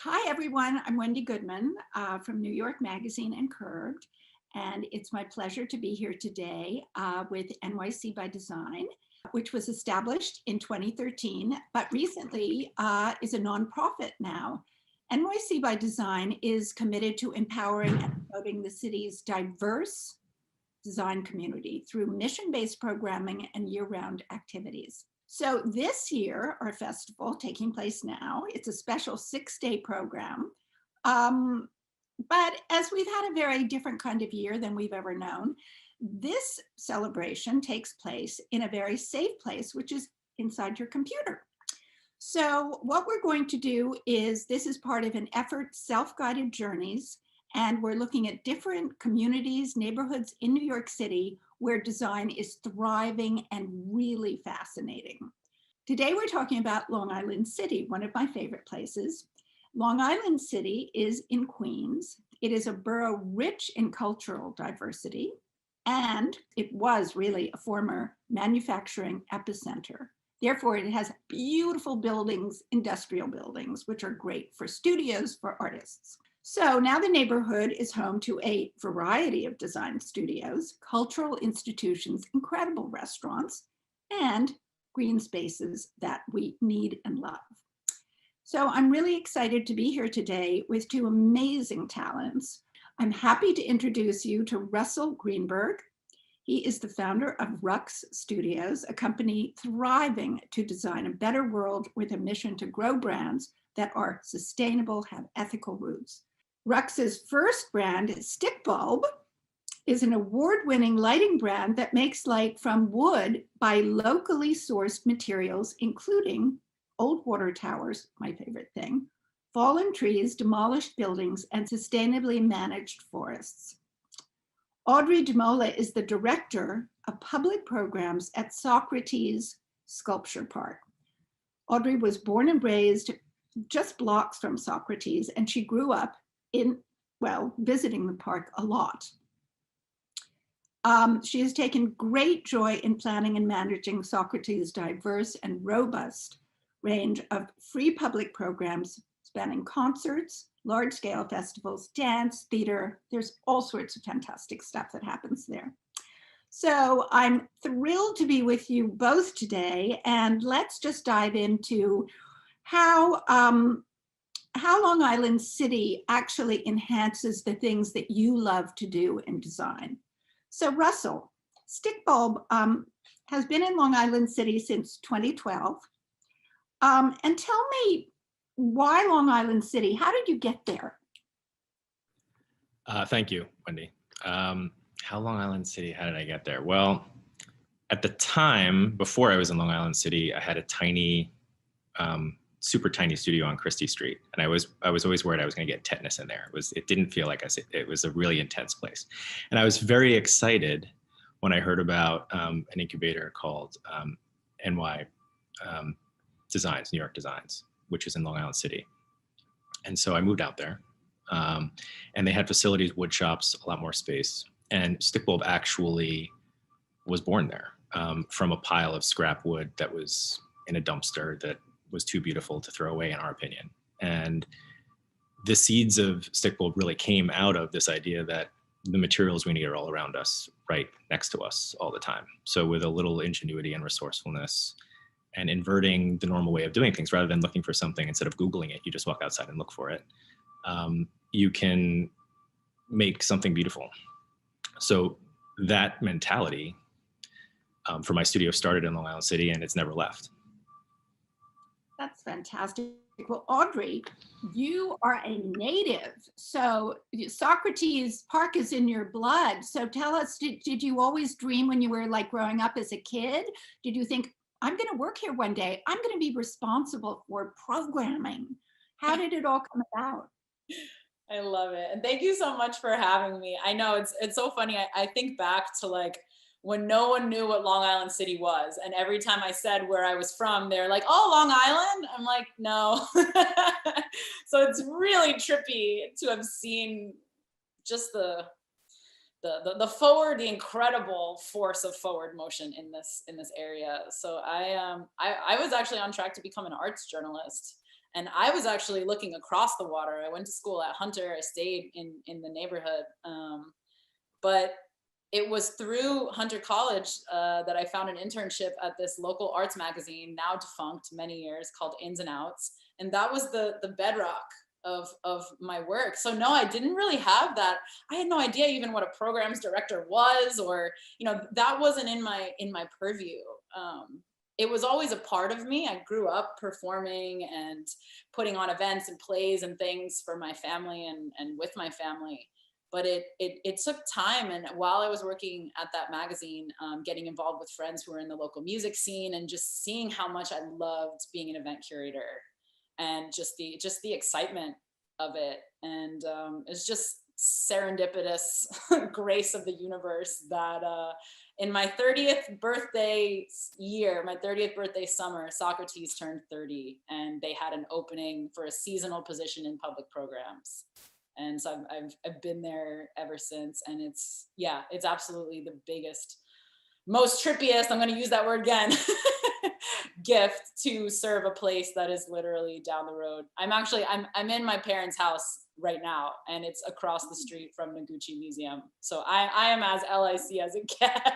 Hi, everyone. I'm Wendy Goodman from New York Magazine and Curved, and it's my pleasure to be here today with NYC by Design, which was established in 2013, but recently is a nonprofit now. NYC by Design is committed to empowering and promoting the city's diverse design community through mission-based programming and year-round activities. So this year, our festival taking place now, it's a special 6-day program. But as we've had a very different kind of year than we've ever known, this celebration takes place in a very safe place, which is inside your computer. So what we're going to do is, this is part of an effort, Self-Guided Journeys, and we're looking at different communities, neighborhoods in New York City where design is thriving and really fascinating. Today we're talking about Long Island City, one of my favorite places. Long Island City is in Queens. It is a borough rich in cultural diversity, and it was really a former manufacturing epicenter. Therefore, it has beautiful buildings, industrial buildings, which are great for studios, for artists. So now the neighborhood is home to a variety of design studios, cultural institutions, incredible restaurants, and green spaces that we need and love. So I'm really excited to be here today with two amazing talents. I'm happy to introduce you to Russell Greenberg. He is the founder of Rux Studios, a company thriving to design a better world with a mission to grow brands that are sustainable, have ethical roots. Rux's first brand, Stick Bulb, is an award-winning lighting brand that makes light from wood by locally sourced materials, including old water towers, my favorite thing, fallen trees, demolished buildings, and sustainably managed forests. Audrey DeMola is the director of public programs at Socrates Sculpture Park. Audrey was born and raised just blocks from Socrates, and she grew up visiting the park a lot. She has taken great joy in planning and managing Socrates' diverse and robust range of free public programs spanning concerts, large-scale festivals, dance, theater. There's all sorts of fantastic stuff that happens there. So I'm thrilled to be with you both today, and let's just dive into how Long Island City actually enhances the things that you love to do in design. So Russell, Stick Bulb has been in Long Island City since 2012. And tell me, why Long Island City? How did you get there? Thank you, Wendy. How Long Island City, how did I get there? Well, at the time, before I was in Long Island City, I had a tiny, super tiny studio on Christie Street. And I was always worried I was gonna get tetanus in there. It didn't feel like it was a really intense place. And I was very excited when I heard about an incubator called NY Designs, New York Designs, which is in Long Island City. And so I moved out there, and they had facilities, wood shops, a lot more space. And Stick Bulb actually was born there from a pile of scrap wood that was in a dumpster that was too beautiful to throw away, in our opinion. And the seeds of Stick Bulb really came out of this idea that the materials we need are all around us, right next to us all the time. So with a little ingenuity and resourcefulness, and inverting the normal way of doing things, rather than looking for something, instead of Googling it, you just walk outside and look for it. You can make something beautiful. So that mentality for my studio started in Long Island City, and it's never left. That's fantastic. Well, Audrey, you are a native. So Socrates Park is in your blood. So tell us, did you always dream when you were like growing up as a kid? Did you think, I'm going to work here one day, I'm going to be responsible for programming? How did it all come about? I love it. And thank you so much for having me. I know it's so funny. I think back to like when no one knew what Long Island City was. And every time I said where I was from, they're like, oh, Long Island? I'm like, no. So it's really trippy to have seen just the incredible force of forward motion in this area. So I was actually on track to become an arts journalist And I was actually looking across the water. I went to school at Hunter. I stayed in the neighborhood. But it was through Hunter College that I found an internship at this local arts magazine, now defunct, many years, called Ins and Outs. And that was the bedrock of my work. So no, I didn't really have that. I had no idea even what a programs director was, or, you know, that wasn't in my purview. It was always a part of me. I grew up performing and putting on events and plays and things for my family and with my family. But it took time. And while I was working at that magazine, getting involved with friends who were in the local music scene, and just seeing how much I loved being an event curator, and just the excitement of it. And it's just serendipitous grace of the universe that in my 30th birthday year, my 30th birthday summer, Socrates turned 30, and they had an opening for a seasonal position in public programs. And so I've been there ever since. And it's absolutely the biggest, most trippiest, I'm going to use that word again, gift to serve a place that is literally down the road. I'm in my parents' house right now, and it's across the street from Noguchi Museum. So I am as LIC as it gets.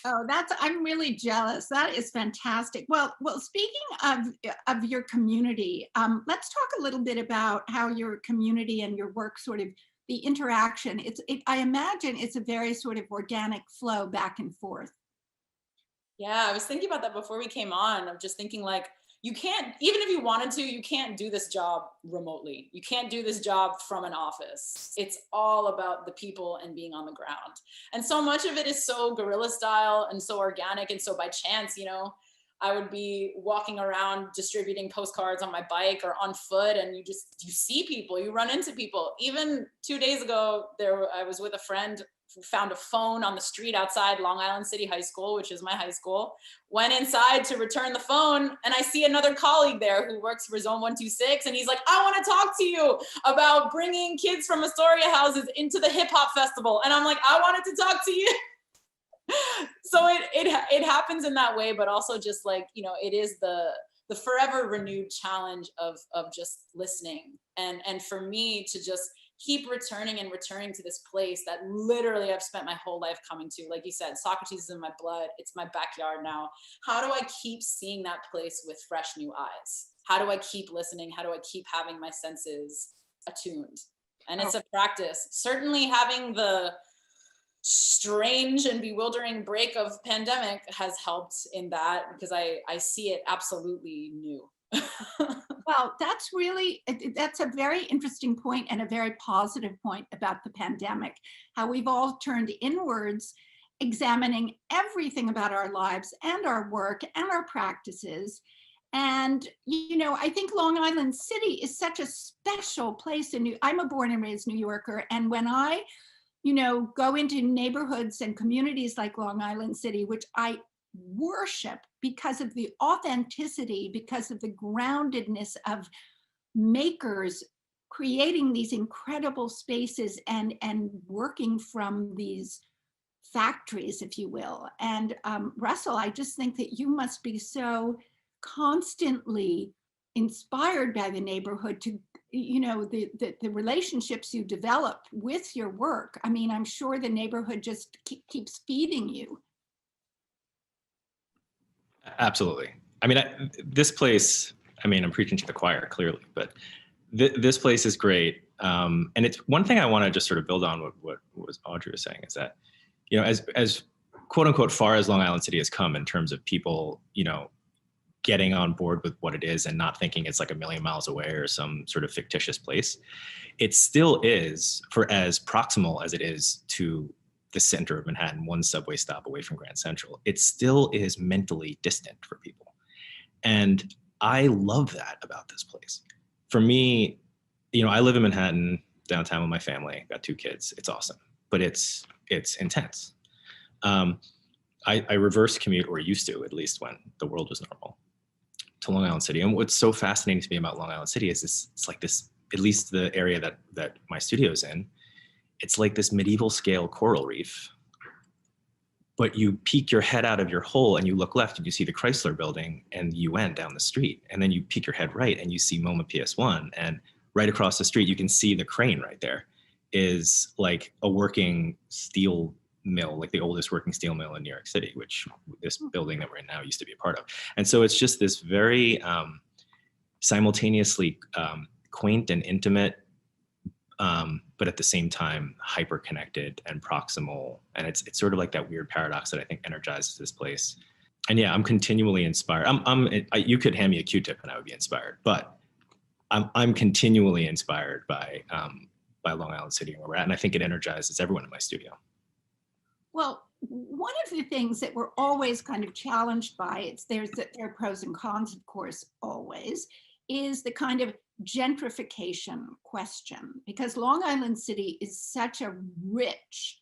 Oh, I'm really jealous. That is fantastic. Well, speaking of your community, let's talk a little bit about how your community and your work sort of, the interaction. I imagine it's a very sort of organic flow back and forth. Yeah, I was thinking about that before we came on. I'm just thinking, like, you can't, even if you wanted to, you can't do this job remotely. You can't do this job from an office. It's all about the people and being on the ground. And so much of it is so guerrilla style and so organic and so by chance. You know, I would be walking around distributing postcards on my bike or on foot, and you see people, you run into people. Even 2 days ago, I was with a friend who found a phone on the street outside Long Island City High School, which is my high school, went inside to return the phone, and I see another colleague there who works for Zone 126, and he's like, I want to talk to you about bringing kids from Astoria houses into the hip hop festival. And I'm like, I wanted to talk to you. So it happens in that way, but also just like, you know, it is the forever renewed challenge of just listening. And for me to just keep returning and returning to this place that literally I've spent my whole life coming to. Like you said, Socrates is in my blood. It's my backyard now. How do I keep seeing that place with fresh new eyes? How do I keep listening? How do I keep having my senses attuned? And it's a practice. Certainly having the strange and bewildering break of pandemic has helped in that, because I see it absolutely new. Well, that's a very interesting point, and a very positive point about the pandemic, how we've all turned inwards, examining everything about our lives and our work and our practices. And, you know, I think Long Island City is such a special place. I'm a born and raised New Yorker. And when I, you know, go into neighborhoods and communities like Long Island City, which I worship because of the authenticity, because of the groundedness of makers creating these incredible spaces and working from these factories, if you will. And Russell, I just think that you must be so constantly inspired by the neighborhood to, you know, the relationships you develop with your work. I mean, I'm sure the neighborhood just keeps feeding you. Absolutely. I mean, this place, I mean, I'm preaching to the choir clearly, but this place is great. And it's one thing I want to just sort of build on what Audrey was saying, is that, you know, as quote unquote far as Long Island City has come in terms of people, you know, getting on board with what it is and not thinking it's like a million miles away or some sort of fictitious place, it still is, for as proximal as it is to the center of Manhattan, one subway stop away from Grand Central, it still is mentally distant for people. And I love that about this place. For me, you know, I live in Manhattan, downtown with my family, got 2 kids. It's awesome, but it's intense. I reverse commute, or used to, at least when the world was normal, to Long Island City. And what's so fascinating to me about Long Island City is it's like this, at least the area that my studio's in, it's like this medieval scale coral reef but you peek your head out of your hole and you look left and you see the Chrysler building and the UN down the street. And then you peek your head right and you see MoMA PS1. And right across the street, you can see the crane right there is like a working steel mill, like the oldest working steel mill in New York City, which this building that we're in now used to be a part of. And so it's just this very simultaneously quaint and intimate, but at the same time, hyper connected and proximal. And it's sort of like that weird paradox that I think energizes this place. And yeah, I'm continually inspired. You could hand me a Q-tip and I would be inspired, but I'm continually inspired by Long Island City and where we're at. And I think it energizes everyone in my studio. Well, one of the things that we're always kind of challenged by, there are pros and cons, of course, always, is the kind of gentrification question, because Long Island City is such a rich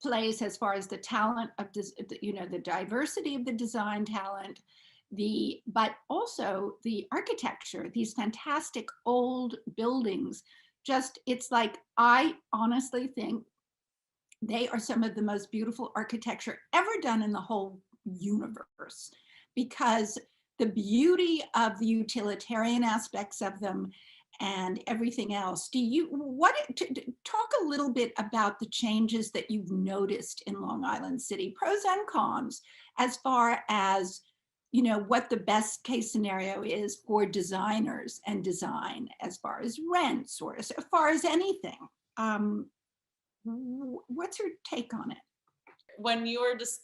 place as far as the talent of the diversity of the design talent, but also the architecture, these fantastic old buildings. It's like, I honestly think they are some of the most beautiful architecture ever done in the whole universe, because the beauty of the utilitarian aspects of them and everything else. Talk a little bit about the changes that you've noticed in Long Island City, pros and cons, as far as, what the best case scenario is for designers and design, as far as rents or as far as anything. What's your take on it? When you were just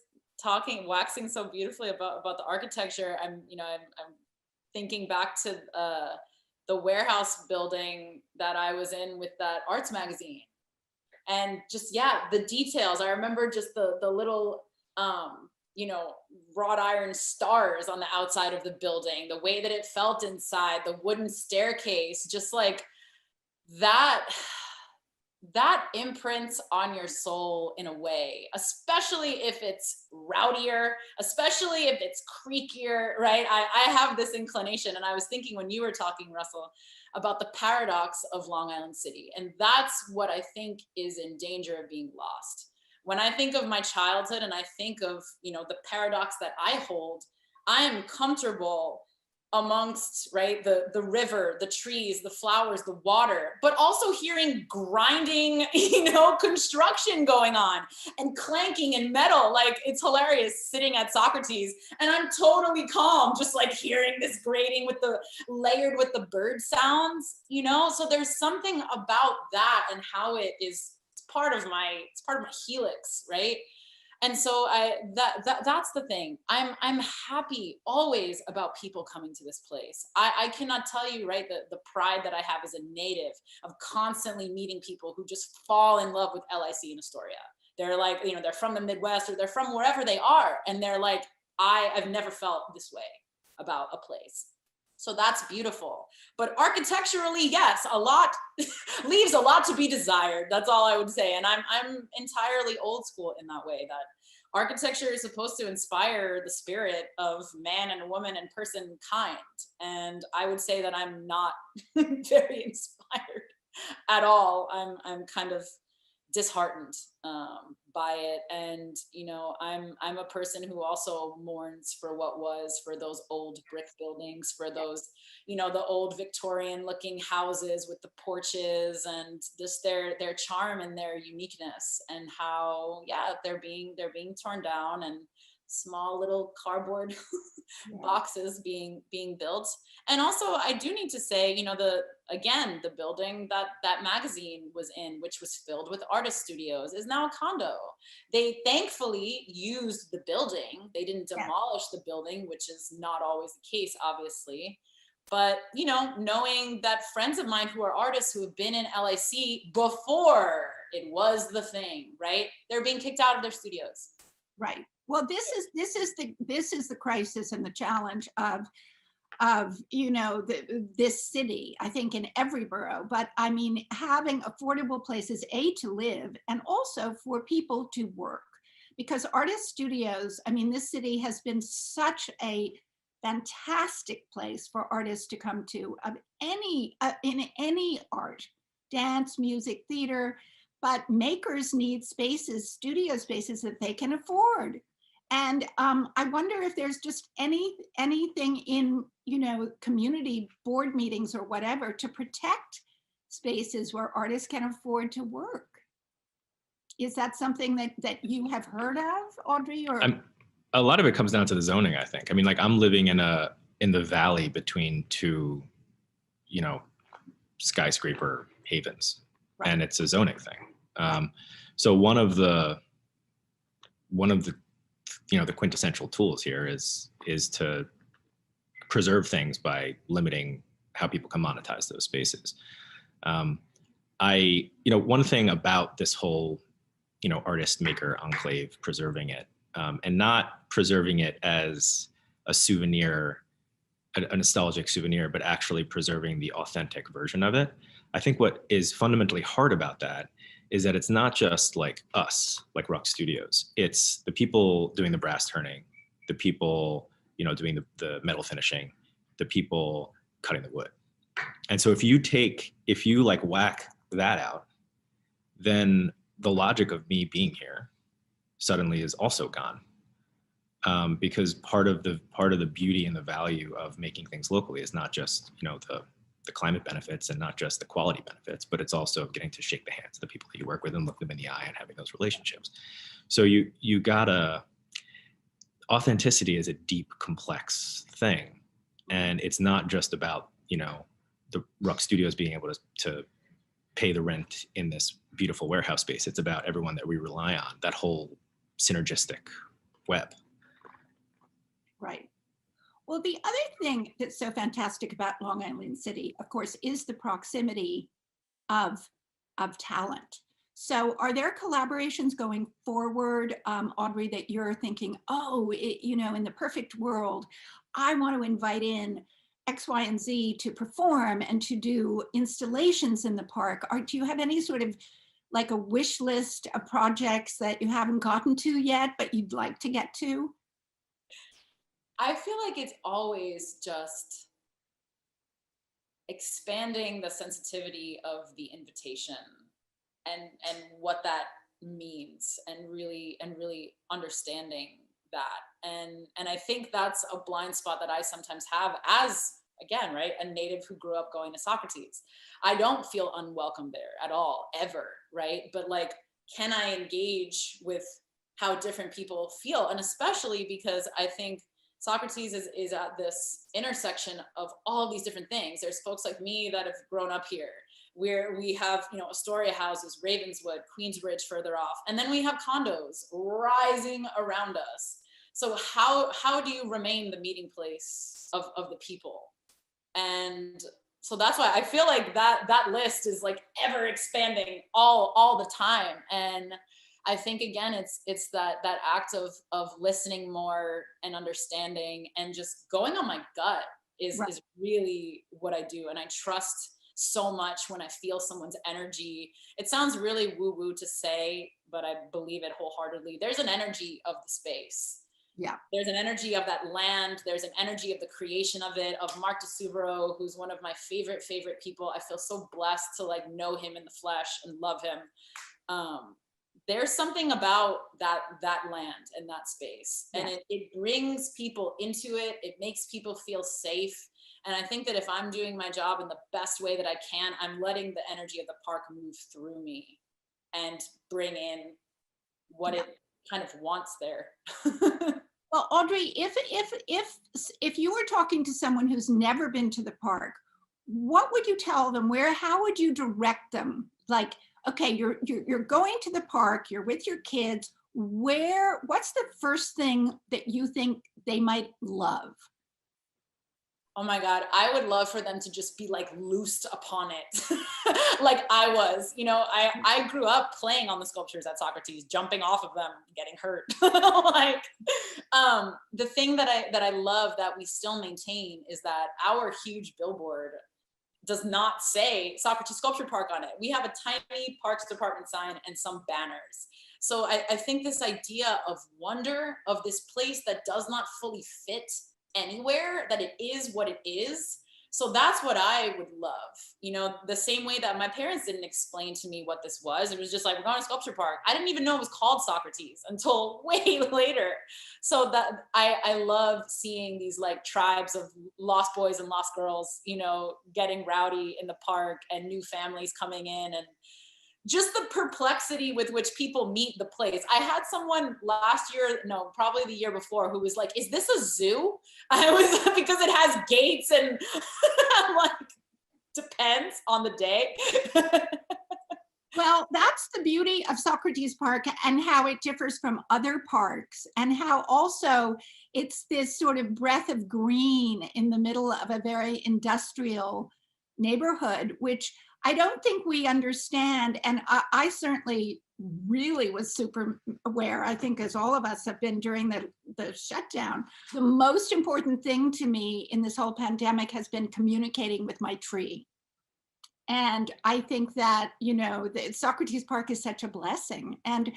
waxing so beautifully about the architecture, I'm thinking back to the warehouse building that I was in with that arts magazine, and just the details. I remember just the little wrought iron stars on the outside of the building, the way that it felt inside, the wooden staircase, just like that imprints on your soul in a way, especially if it's rowdier, especially if it's creakier, right? I have this inclination, and I was thinking when you were talking, Russell, about the paradox of Long Island City. And that's what I think is in danger of being lost. When I think of my childhood and I think of, the paradox that I hold, I am comfortable amongst, right, the river, the trees, the flowers, the water, but also hearing grinding, construction going on and clanking and metal. Like, it's hilarious sitting at Socrates and I'm totally calm, just like hearing this grating layered with the bird sounds, so there's something about that and how it's part of my helix, right? And so that's the thing. I'm happy always about people coming to this place. I cannot tell you, right, the pride that I have as a native of constantly meeting people who just fall in love with LIC in Astoria. They're like, they're from the Midwest or they're from wherever they are. And they're like, I've never felt this way about a place. So that's beautiful. But architecturally, yes, a lot leaves a lot to be desired. That's all I would say. And I'm entirely old school in that way, that architecture is supposed to inspire the spirit of man and woman and person kind. And I would say that I'm not very inspired at all. I'm kind of disheartened by it. And, I'm a person who also mourns for what was, for those old brick buildings, for those, the old Victorian looking houses with the porches, and just their charm and their uniqueness, and how, they're being torn down and small little cardboard boxes being built. And also, I do need to say, the building that magazine was in, which was filled with artist studios, is now a condo. They thankfully used the building. They didn't demolish the building, which is not always the case, obviously. But, knowing that friends of mine who are artists who have been in LIC before it was the thing, right? They're being kicked out of their studios. Right. Well, this is the crisis and the challenge of this city, I think, in every borough. But I mean, having affordable places, to live, and also for people to work, because artist studios, I mean, this city has been such a fantastic place for artists to come to, of in any art, dance, music, theater, but makers need spaces, studio spaces that they can afford. And I wonder if there's just anything in, you know, community board meetings or whatever to protect spaces where artists can afford to work. Is that something that you have heard of, Audrey? Or a lot of it comes down to the zoning, I think. I mean, like, I'm living in the valley between two, you know, skyscraper havens, right. and it's a zoning thing. So one of the you know, the quintessential tools here is to preserve things by limiting how people can monetize those spaces. You know, one thing about this whole, you know, artist maker enclave, preserving it, and not preserving it as a souvenir, a nostalgic souvenir, but actually preserving the authentic version of it. I think what is fundamentally hard about that is that it's not just like us, like Rock Studios. It's the people doing the brass turning, the people, you know, doing the metal finishing, the people cutting the wood. And so if you like whack that out, then the logic of me being here suddenly is also gone. Because part of the beauty and the value of making things locally is not just, you know, the climate benefits and not just the quality benefits, but it's also getting to shake the hands of the people that you work with and look them in the eye and having those relationships. So you gotta, authenticity is a deep, complex thing. And it's not just about, you know, the Rock Studios being able to pay the rent in this beautiful warehouse space. It's about everyone that we rely on, that whole synergistic web. Right. Well, the other thing that's so fantastic about Long Island City, of course, is the proximity of talent. So are there collaborations going forward, Audrey, that you're thinking, oh, you know, in the perfect world, I want to invite in X, Y, and Z to perform and to do installations in the park? Or do you have any sort of like a wish list of projects that you haven't gotten to yet, but you'd like to get to? I feel like it's always just expanding the sensitivity of the invitation and what that means, and really understanding that. And I think that's a blind spot that I sometimes have as, again, right, a native who grew up going to Socrates. I don't feel unwelcome there at all, ever, right? But like, can I engage with how different people feel? And especially because I think Socrates is at this intersection of all these different things. There's folks like me that have grown up here, where we have, you know, Astoria houses, Ravenswood, Queensbridge further off, and then we have condos rising around us. So how do you remain the meeting place of the people? And so that's why I feel like that list is like ever expanding all the time. And I think, again, it's that act of listening more and understanding and just going on my gut is really what I do. And I trust so much when I feel someone's energy. It sounds really woo-woo to say, but I believe it wholeheartedly. There's an energy of the space. Yeah. There's an energy of that land. There's an energy of the creation of it, of Mark DeSuvero, who's one of my favorite people. I feel so blessed to like know him in the flesh and love him. There's something about that land and that space, and it brings people into it. It makes people feel safe. And I think that if I'm doing my job in the best way that I can, I'm letting the energy of the park move through me and bring in what it kind of wants there. Well, Audrey, if you were talking to someone who's never been to the park, what would you tell them? How would you direct them? Like, okay, you're going to the park, you're with your kids. What's the first thing that you think they might love? Oh my God, I would love for them to just be like loosed upon it. Like I was, you know, I grew up playing on the sculptures at Socrates, jumping off of them, getting hurt. Like, the thing that I love that we still maintain is that our huge billboard does not say Socrates Sculpture Park on it. We have a tiny Parks Department sign and some banners. So I think this idea of wonder, of this place that does not fully fit anywhere, that it is what it is, So that's what I would love, you know, the same way that my parents didn't explain to me what this was. It was just like, we're going to Sculpture Park. I didn't even know it was called Socrates until way later. So that I love seeing these like tribes of lost boys and lost girls, you know, getting rowdy in the park and new families coming in, and just the perplexity with which people meet the place. I had someone last year, no, probably the year before, who was like, is this a zoo? I was, because it has gates, and I'm like, depends on the day. Well, that's the beauty of Socrates Park and how it differs from other parks, and how also it's this sort of breath of green in the middle of a very industrial neighborhood, which I don't think we understand. And I certainly really was super aware, I think as all of us have been during the shutdown. The most important thing to me in this whole pandemic has been communicating with my tree. And I think that, you know, the Socrates Park is such a blessing. And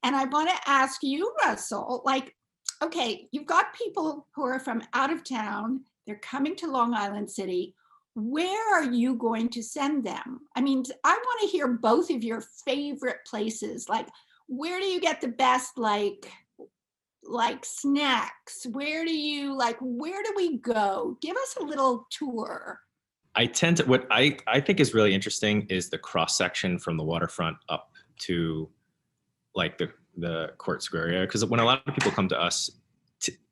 I want to ask you, Russell, like, okay, you've got people who are from out of town, they're coming to Long Island City. Where are you going to send them? I mean, I want to hear both of your favorite places. Like, where do you get the best, like snacks? Where do we go? Give us a little tour. What I think is really interesting is the cross section from the waterfront up to like the Court Square area. Because when a lot of people come to us,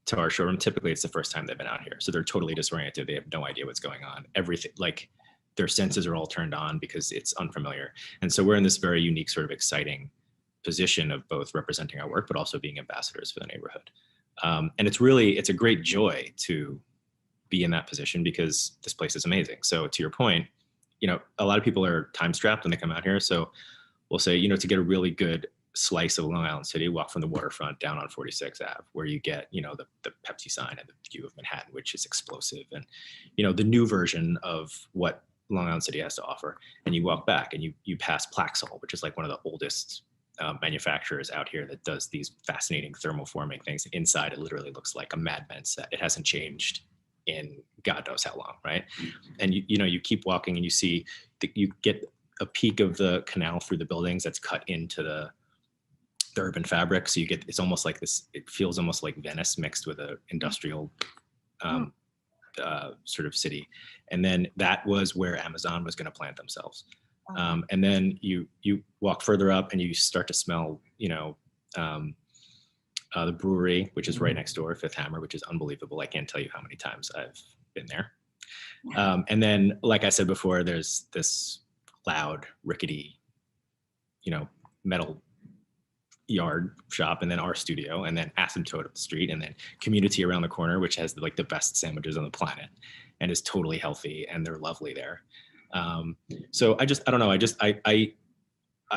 to our showroom, typically it's the first time they've been out here. So they're totally disoriented. They have no idea what's going on. Everything, like their senses are all turned on because it's unfamiliar. And so we're in this very unique sort of exciting position of both representing our work, but also being ambassadors for the neighborhood. And it's a great joy to be in that position because this place is amazing. So to your point, you know, a lot of people are time strapped when they come out here. So we'll say, you know, to get a really good slice of Long Island City, walk from the waterfront down on 46 Ave, where you get, you know, the Pepsi sign and the view of Manhattan, which is explosive, and, you know, the new version of what Long Island City has to offer. And you walk back and you pass Plaxol, which is like one of the oldest manufacturers out here that does these fascinating thermoforming things. Inside, it literally looks like a Mad Men set. It hasn't changed in God knows how long, right? And you know, you keep walking and you see you get a peek of the canal through the buildings that's cut into the urban fabric. So it's almost like this, it feels almost like Venice mixed with an industrial sort of city. And then that was where Amazon was going to plant themselves. And then you walk further up and you start to smell, you know, the brewery, which is right next door, Fifth Hammer, which is unbelievable. I can't tell you how many times I've been there. And then, like I said before, there's this loud, rickety, you know, metal yard shop, and then our studio, and then Asymptote up the street, and then Community around the corner, which has like the best sandwiches on the planet and is totally healthy, and they're lovely there. So I don't know. I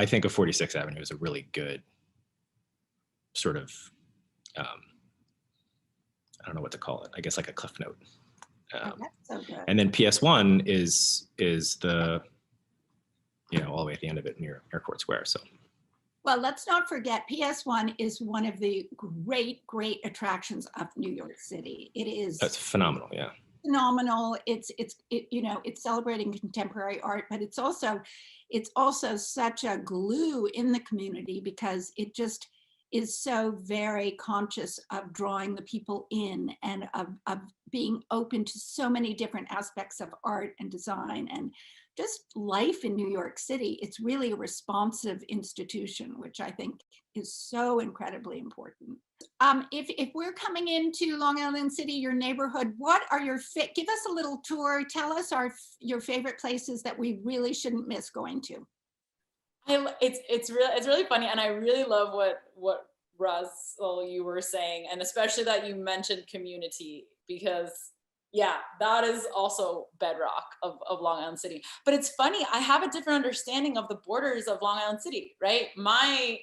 think of 46th Avenue is a really good sort of, I don't know what to call it. I guess like a cliff note. That's so good. And then PS1 is the, you know, all the way at the end of it near Airport Square. So. Well, let's not forget, PS1 is one of the great attractions of New York City. It is. That's phenomenal, yeah. Phenomenal. It's you know, it's celebrating contemporary art, but it's also such a glue in the community because it just is so very conscious of drawing the people in and of being open to so many different aspects of art and design and just life in New York City. It's really a responsive institution, which I think is so incredibly important. If we're coming into Long Island City, your neighborhood, what are give us a little tour. Tell us your favorite places that we really shouldn't miss going to. It's really funny, and I really love what Russell you were saying, and especially that you mentioned Community, because yeah, that is also bedrock of Long Island City. But it's funny, I have a different understanding of the borders of Long Island City, right? My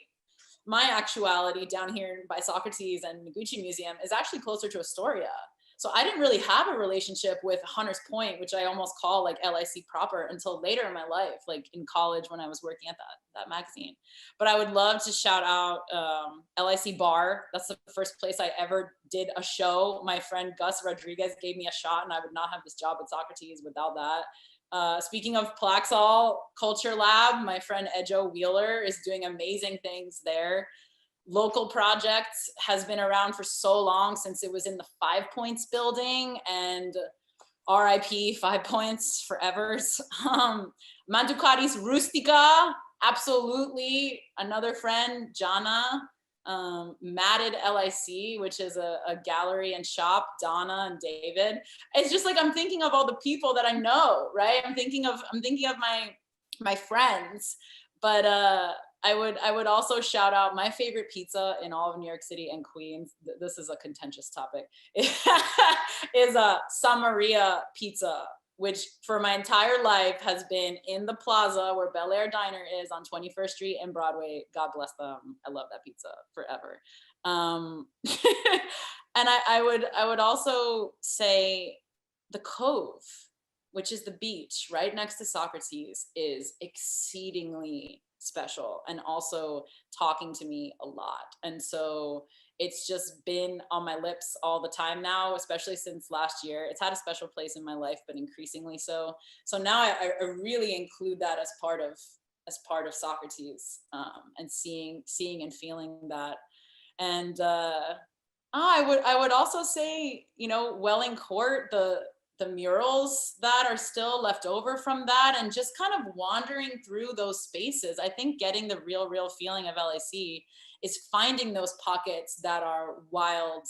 actuality down here by Socrates and Noguchi Museum is actually closer to Astoria. So I didn't really have a relationship with Hunters Point, which I almost call like LIC proper, until later in my life, like in college when I was working at that magazine. But I would love to shout out LIC Bar. That's the first place I ever did a show. My friend Gus Rodriguez gave me a shot, and I would not have this job at Socrates without that. Speaking of Plaxall Culture Lab, my friend Ejo Wheeler is doing amazing things there. Local Projects has been around for so long, since it was in the 5 Points building, and RIP 5 Points forever. Manducati's Rustica, absolutely. Another friend, Jana. Matted LIC, which is a gallery and shop, Donna and David. It's just like, I'm thinking of all the people that I know, right? I'm thinking of my friends. But I would also shout out my favorite pizza in all of New York City and Queens. This is a contentious topic. Is a Samaria Pizza, which for my entire life has been in the plaza where Bel Air Diner is on 21st Street and Broadway. God bless them. I love that pizza forever. And I would also say the Cove, which is the beach right next to Socrates, is exceedingly special and also talking to me a lot. And so it's just been on my lips all the time now, especially since last year. It's had a special place in my life, but increasingly so. So now I really include that as part of Socrates, and seeing and feeling that. And I would also say, Welling Court, the murals that are still left over from that, and just kind of wandering through those spaces. I think getting the real feeling of LIC is finding those pockets that are wild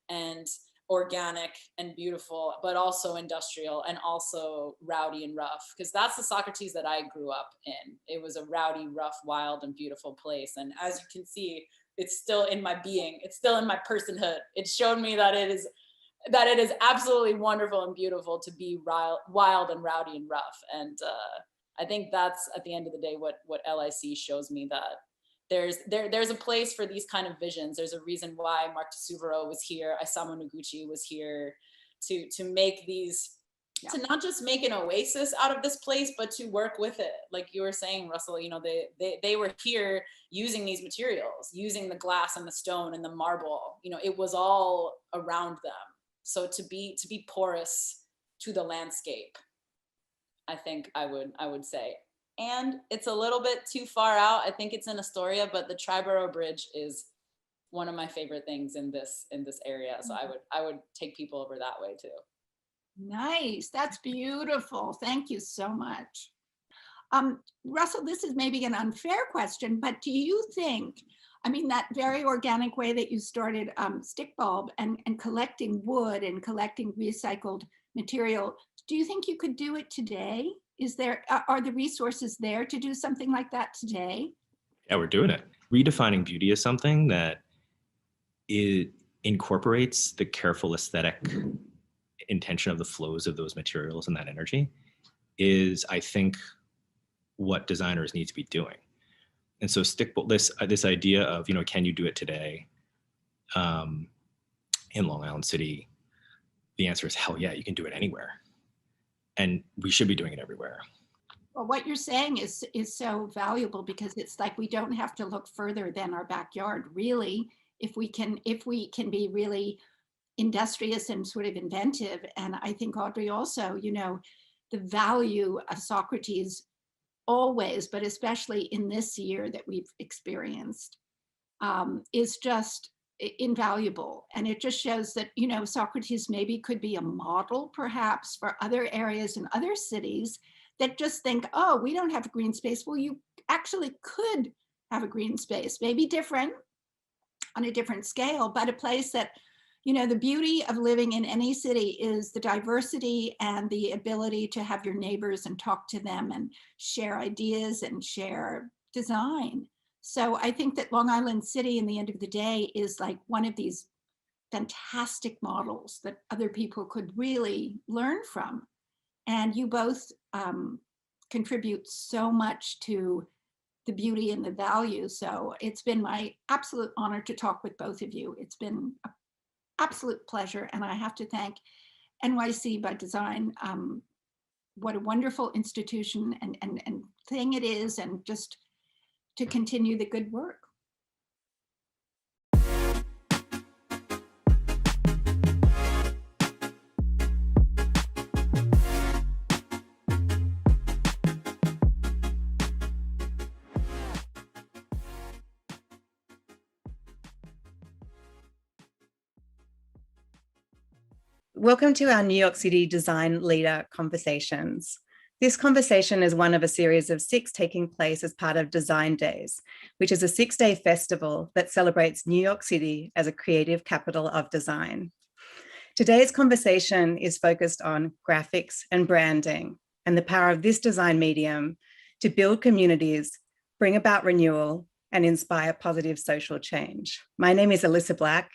and organic and beautiful, but also industrial and also rowdy and rough, because that's the Socrates that I grew up in. It was a rowdy, rough, wild, and beautiful place. And as you can see, it's still in my being. It's still in my personhood. It showed me that it is absolutely wonderful and beautiful to be wild and rowdy and rough. And I think that's, at the end of the day, what LIC shows me, that there's a place for these kind of visions. There's a reason why Mark Tesuvero was here, Isamu Noguchi was here, to make these, to not just make an oasis out of this place, but to work with it. Like you were saying, Russell, they were here using these materials, using the glass and the stone and the marble. It was all around them. So to be porous to the landscape, I think I would say. And it's a little bit too far out. I think it's in Astoria, but the Triborough Bridge is one of my favorite things in this area. So I would take people over that way too. Nice, that's beautiful. Thank you so much. Russell, this is maybe an unfair question, but do you think, that very organic way that you started Stick Bulb and collecting wood and collecting recycled material, do you think you could do it today? Are the resources there to do something like that today? Yeah, we're doing it. Redefining beauty is something that it incorporates the careful aesthetic intention of the flows of those materials and that energy is, I think, what designers need to be doing. And so this idea of, can you do it today in Long Island City? The answer is hell yeah, you can do it anywhere. And we should be doing it everywhere. Well, what you're saying is so valuable, because it's like we don't have to look further than our backyard, really, if we can be really industrious and sort of inventive. And I think, Audrey, also, the value of Socrates always, but especially in this year that we've experienced, is just invaluable. And it just shows that, Socrates maybe could be a model perhaps for other areas and other cities that just think, oh, we don't have a green space. Well, you actually could have a green space, maybe different, on a different scale, but a place that, the beauty of living in any city is the diversity and the ability to have your neighbors and talk to them and share ideas and share design. So I think that Long Island City, in the end of the day, is like one of these fantastic models that other people could really learn from. And you both contribute so much to the beauty and the value. So it's been my absolute honor to talk with both of you. It's been a absolute pleasure. And I have to thank NYC by Design. What a wonderful institution and thing it is, and just to continue the good work. Welcome to our New York City Design Leader Conversations. This conversation is one of a series of 6 taking place as part of Design Days, which is a 6-day festival that celebrates New York City as a creative capital of design. Today's conversation is focused on graphics and branding and the power of this design medium to build communities, bring about renewal, and inspire positive social change. My name is Elissa Black,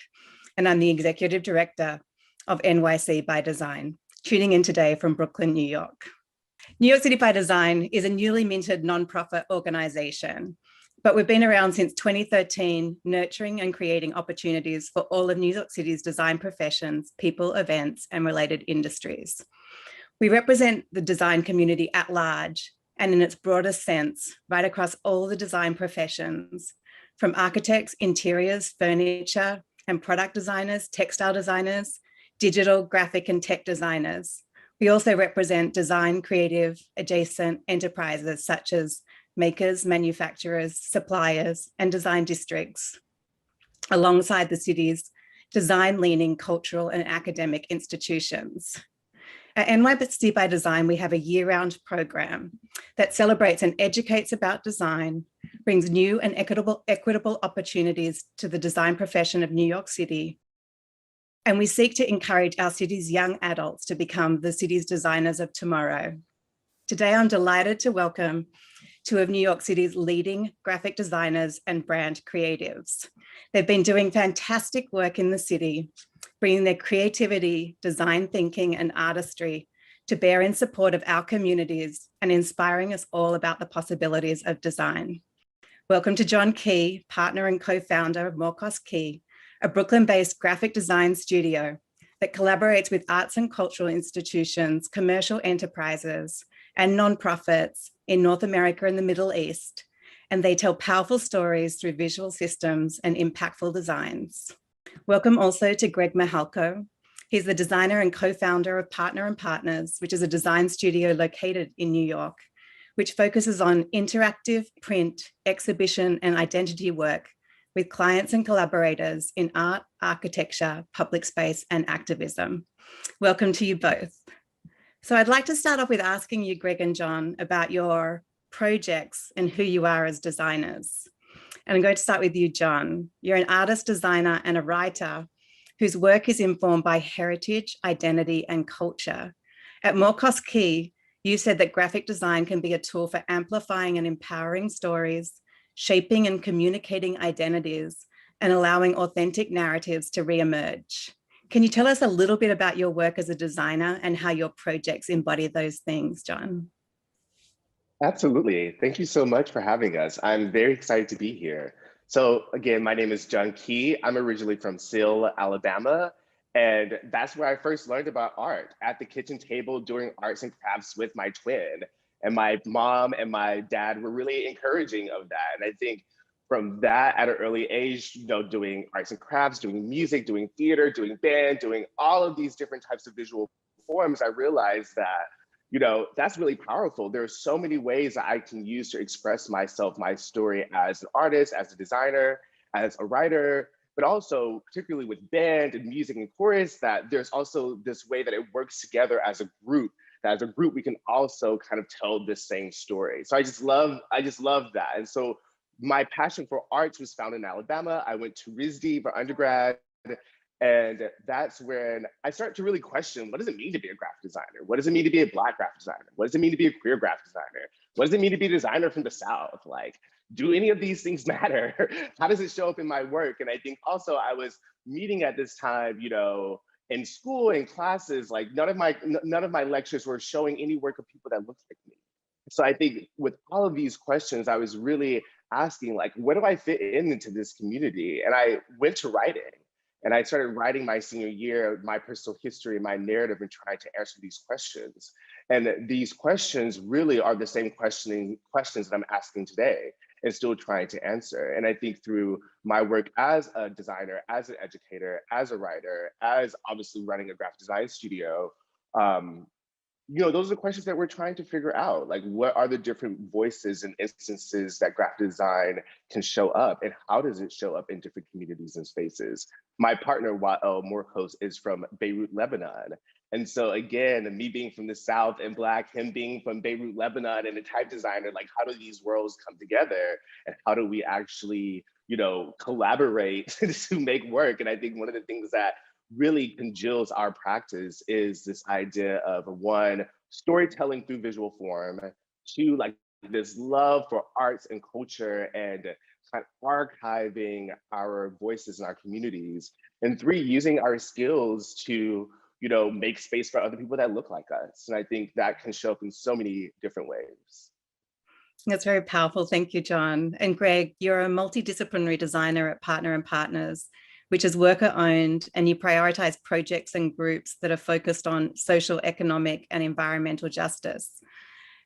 and I'm the Executive Director of NYC by Design, tuning in today from Brooklyn, New York. New York City by Design is a newly minted nonprofit organization, but we've been around since 2013, nurturing and creating opportunities for all of New York City's design professions, people, events, and related industries. We represent the design community at large and in its broadest sense, right across all the design professions, from architects, interiors, furniture, and product designers, textile designers, digital, graphic, and tech designers. We also represent design, creative, adjacent enterprises such as makers, manufacturers, suppliers, and design districts, alongside the city's design-leaning cultural and academic institutions. At NYCxDESIGN by Design, we have a year-round program that celebrates and educates about design, brings new and equitable opportunities to the design profession of New York City, and we seek to encourage our city's young adults to become the city's designers of tomorrow. Today, I'm delighted to welcome 2 of New York City's leading graphic designers and brand creatives. They've been doing fantastic work in the city, bringing their creativity, design thinking, and artistry to bear in support of our communities and inspiring us all about the possibilities of design. Welcome to John Key, partner and co-founder of NYCxDESIGN, a Brooklyn-based graphic design studio that collaborates with arts and cultural institutions, commercial enterprises, and nonprofits in North America and the Middle East. And they tell powerful stories through visual systems and impactful designs. Welcome also to Greg Mihalko. He's the designer and co-founder of Partner and Partners, which is a design studio located in New York, which focuses on interactive print, exhibition, and identity work with clients and collaborators in art, architecture, public space, and activism. Welcome to you both. So I'd like to start off with asking you, Greg and John, about your projects and who you are as designers. And I'm going to start with you, John. You're an artist, designer, and a writer whose work is informed by heritage, identity, and culture. At NYCxDESIGN, you said that graphic design can be a tool for amplifying and empowering stories, shaping and communicating identities, and allowing authentic narratives to re-emerge. Can you tell us a little bit about your work as a designer and how your projects embody those things, John? Absolutely. Thank you so much for having us. I'm very excited to be here. So again, my name is John Key. I'm originally from Sill, Alabama, and that's where I first learned about art, at the kitchen table doing arts and crafts with my twin. And my mom and my dad were really encouraging of that. And I think from that at an early age, doing arts and crafts, doing music, doing theater, doing band, doing all of these different types of visual forms, I realized that, that's really powerful. There are so many ways that I can use to express myself, my story as an artist, as a designer, as a writer, but also particularly with band and music and chorus, that there's also this way that it works together as a group. That as a group, we can also kind of tell this same story. So I just love that. And so my passion for arts was found in Alabama. I went to RISD for undergrad. And that's when I started to really question, what does it mean to be a graphic designer? What does it mean to be a Black graphic designer? What does it mean to be a queer graphic designer? What does it mean to be a designer from the South? Like, do any of these things matter? How does it show up in my work? And I think also I was meeting at this time, in school, in classes, like none of my lectures were showing any work of people that looked like me. So I think with all of these questions, I was really asking, like, where do I fit into this community? And I went to writing. And I started writing my senior year, my personal history, my narrative, and trying to answer these questions. And these questions really are the same questions that I'm asking today and still trying to answer. And I think through my work as a designer, as an educator, as a writer, as obviously running a graphic design studio, those are the questions that we're trying to figure out. Like, what are the different voices and instances that graphic design can show up, and how does it show up in different communities and spaces? My partner, Wael Morkos, is from Beirut, Lebanon. And so again, me being from the South and Black, him being from Beirut, Lebanon, and a type designer, like, how do these worlds come together? And how do we actually, collaborate to make work? And I think one of the things that really congeals our practice is this idea of, one, storytelling through visual form, two, like this love for arts and culture and kind of archiving our voices in our communities, and three, using our skills to make space for other people that look like us. And I think that can show up in so many different ways. That's very powerful. Thank you, John. And Greg, you're a multidisciplinary designer at Partner and Partners, which is worker owned, and you prioritize projects and groups that are focused on social, economic, and environmental justice.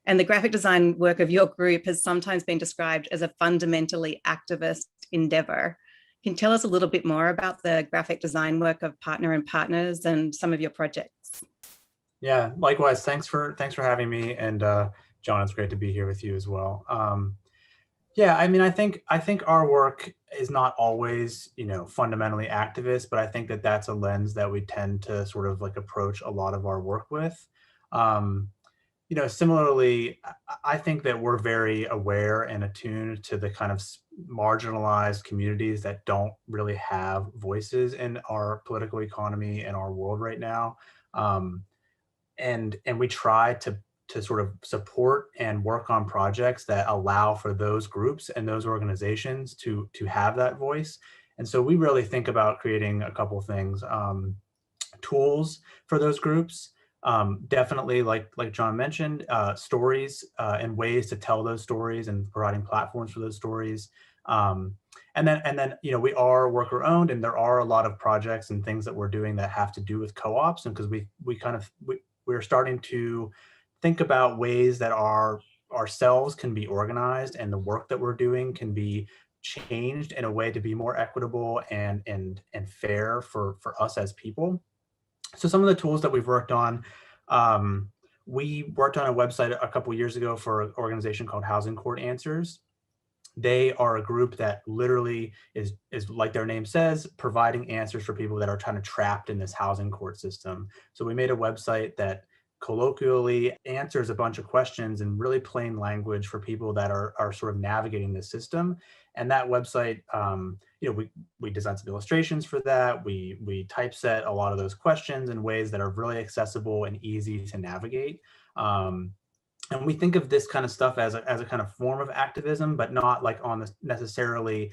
And the graphic design work of your group has sometimes been described as a fundamentally activist endeavor. Can you tell us a little bit more about the graphic design work of Partner and Partners and some of your projects? Yeah, likewise. Thanks for having me. And John, it's great to be here with you as well. Yeah, I mean, I think our work is not always, fundamentally activist, but I think that that's a lens that we tend to sort of like approach a lot of our work with. Similarly, I think that we're very aware and attuned to the kind of marginalized communities that don't really have voices in our political economy and our world right now. And we try to sort of support and work on projects that allow for those groups and those organizations to have that voice. And so we really think about creating a couple of things, tools for those groups. Definitely, like John mentioned, stories and ways to tell those stories and providing platforms for those stories. And then we are worker owned, and there are a lot of projects and things that we're doing that have to do with co-ops, and because we're starting to think about ways that ourselves can be organized and the work that we're doing can be changed in a way to be more equitable and fair for us as people. So some of the tools that we've worked on, we worked on a website a couple of years ago for an organization called Housing Court Answers. They are a group that literally is like their name says, providing answers for people that are kind of trapped in this housing court system. So we made a website that colloquially answers a bunch of questions in really plain language for people that are sort of navigating the system. And that website, we designed some illustrations for that. We typeset a lot of those questions in ways that are really accessible and easy to navigate. And we think of this kind of stuff as a kind of form of activism, but not like necessarily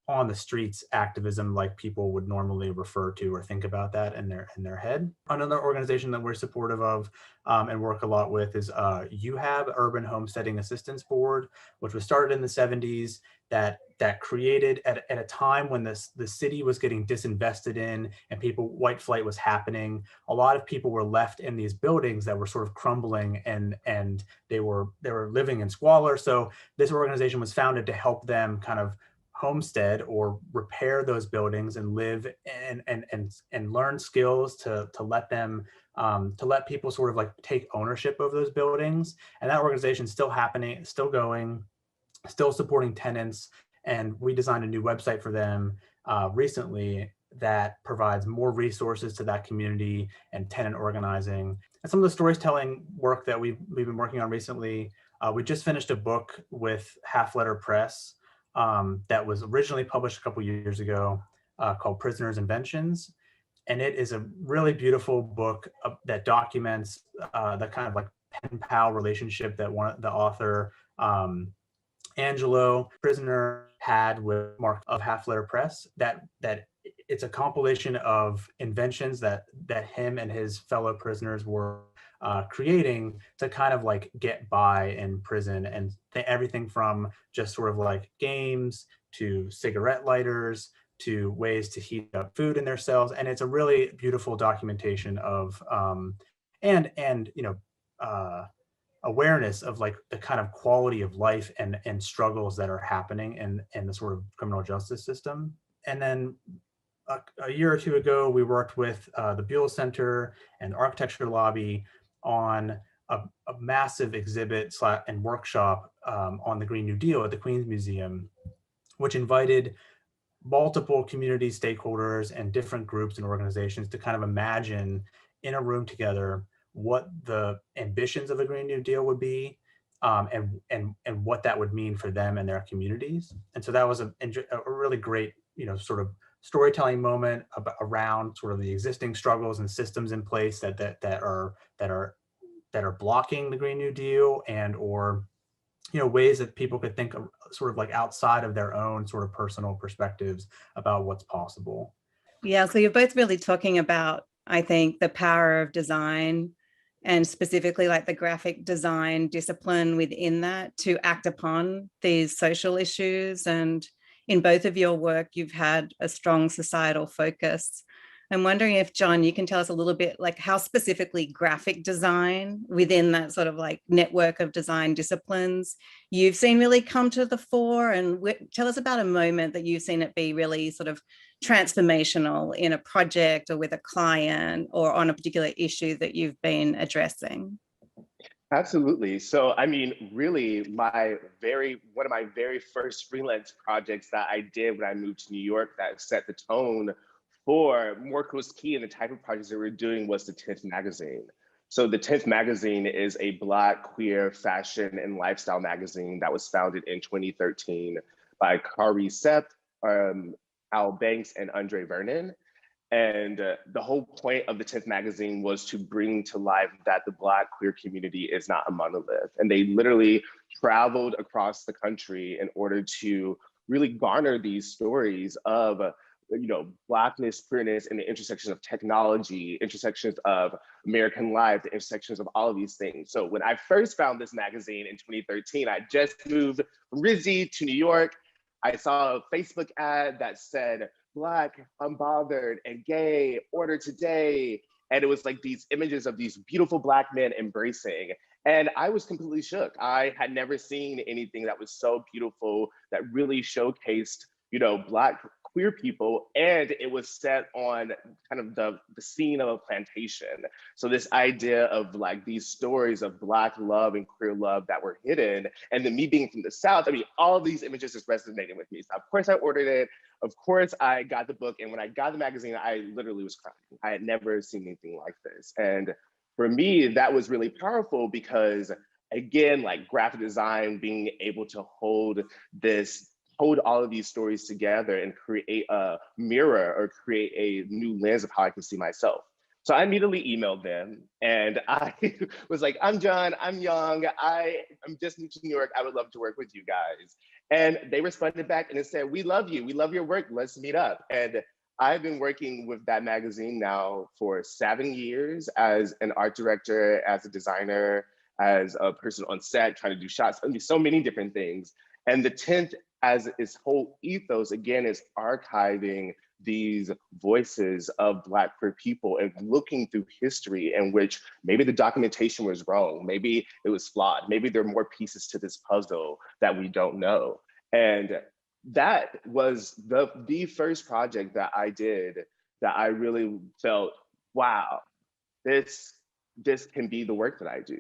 on the streets activism like people would normally refer to or think about that in their head. Another organization that we're supportive of and work a lot with is UHAB, Urban Homesteading Assistance Board, which was started in the 70s, that created at a time when the city was getting disinvested in and white flight was happening. A lot of people were left in these buildings that were sort of crumbling and they were living in squalor. So this organization was founded to help them kind of homestead or repair those buildings and live and learn skills to let them to let people sort of like take ownership of those buildings. And that organization is still happening, still going, still supporting tenants. And we designed a new website for them recently that provides more resources to that community and tenant organizing. And some of the storytelling work that we've been working on recently, we just finished a book with Half Letter Press that was originally published a couple years ago called Prisoners' Inventions. And it is a really beautiful book that documents the kind of like pen pal relationship that the author, Angelo, prisoner, had with Mark of Half Letter Press, that it's a compilation of inventions that him and his fellow prisoners were creating to kind of like get by in prison, and everything from just sort of like games to cigarette lighters to ways to heat up food in their cells. And it's a really beautiful documentation of awareness of like the kind of quality of life and struggles that are happening in the sort of criminal justice system. And then a year or two ago, we worked with the Buell Center and the Architecture Lobby on a massive exhibit and workshop on the Green New Deal at the Queens Museum, which invited multiple community stakeholders and different groups and organizations to kind of imagine in a room together what the ambitions of a Green New Deal would be, and what that would mean for them and their communities. And so that was a really great, sort of storytelling moment around sort of the existing struggles and systems in place that are blocking the Green New Deal, and or ways that people could think of sort of like outside of their own sort of personal perspectives about what's possible. Yeah, so you're both really talking about, I think, the power of design, and specifically like the graphic design discipline within that to act upon these social issues. And in both of your work, you've had a strong societal focus. I'm wondering if, John, you can tell us a little bit like how specifically graphic design within that sort of like network of design disciplines you've seen really come to the fore, and tell us about a moment that you've seen it be really sort of transformational in a project or with a client or on a particular issue that you've been addressing. Absolutely. So, I mean, really, one of my very first freelance projects that I did when I moved to New York that set the tone for More Coast Key and the type of projects that we're doing was the 10th magazine. So the 10th magazine is a Black, queer, fashion, and lifestyle magazine that was founded in 2013 by Kari Sepp, Al Banks, and Andre Vernon. And the whole point of the 10th magazine was to bring to life that the Black queer community is not a monolith. And they literally traveled across the country in order to really garner these stories of Blackness, queerness, and the intersections of technology, intersections of American life, the intersections of all of these things. So when I first found this magazine in 2013, I just moved from RISD to New York. I saw a Facebook ad that said, Black, unbothered, and gay, order today. And it was like these images of these beautiful Black men embracing. And I was completely shook. I had never seen anything that was so beautiful, that really showcased, Black queer people, and it was set on kind of the scene of a plantation. So this idea of like these stories of Black love and queer love that were hidden, and then me being from the South, I mean, all of these images just resonated with me. So of course I ordered it. Of course I got the book, and when I got the magazine, I literally was crying. I had never seen anything like this. And for me, that was really powerful because, again, like graphic design, being able to hold all of these stories together and create a mirror or create a new lens of how I can see myself. So I immediately emailed them and I was like, I'm John, I'm young, I'm just new to New York, I would love to work with you guys. And they responded back and they said, we love you, we love your work, let's meet up. And I've been working with that magazine now for 7 years as an art director, as a designer, as a person on set, trying to do shots, I mean, so many different things. And the 10th, as its whole ethos, again, is archiving these voices of Black queer people and looking through history in which maybe the documentation was wrong, maybe it was flawed, maybe there are more pieces to this puzzle that we don't know. And that was the first project that I did that I really felt, wow, this can be the work that I do.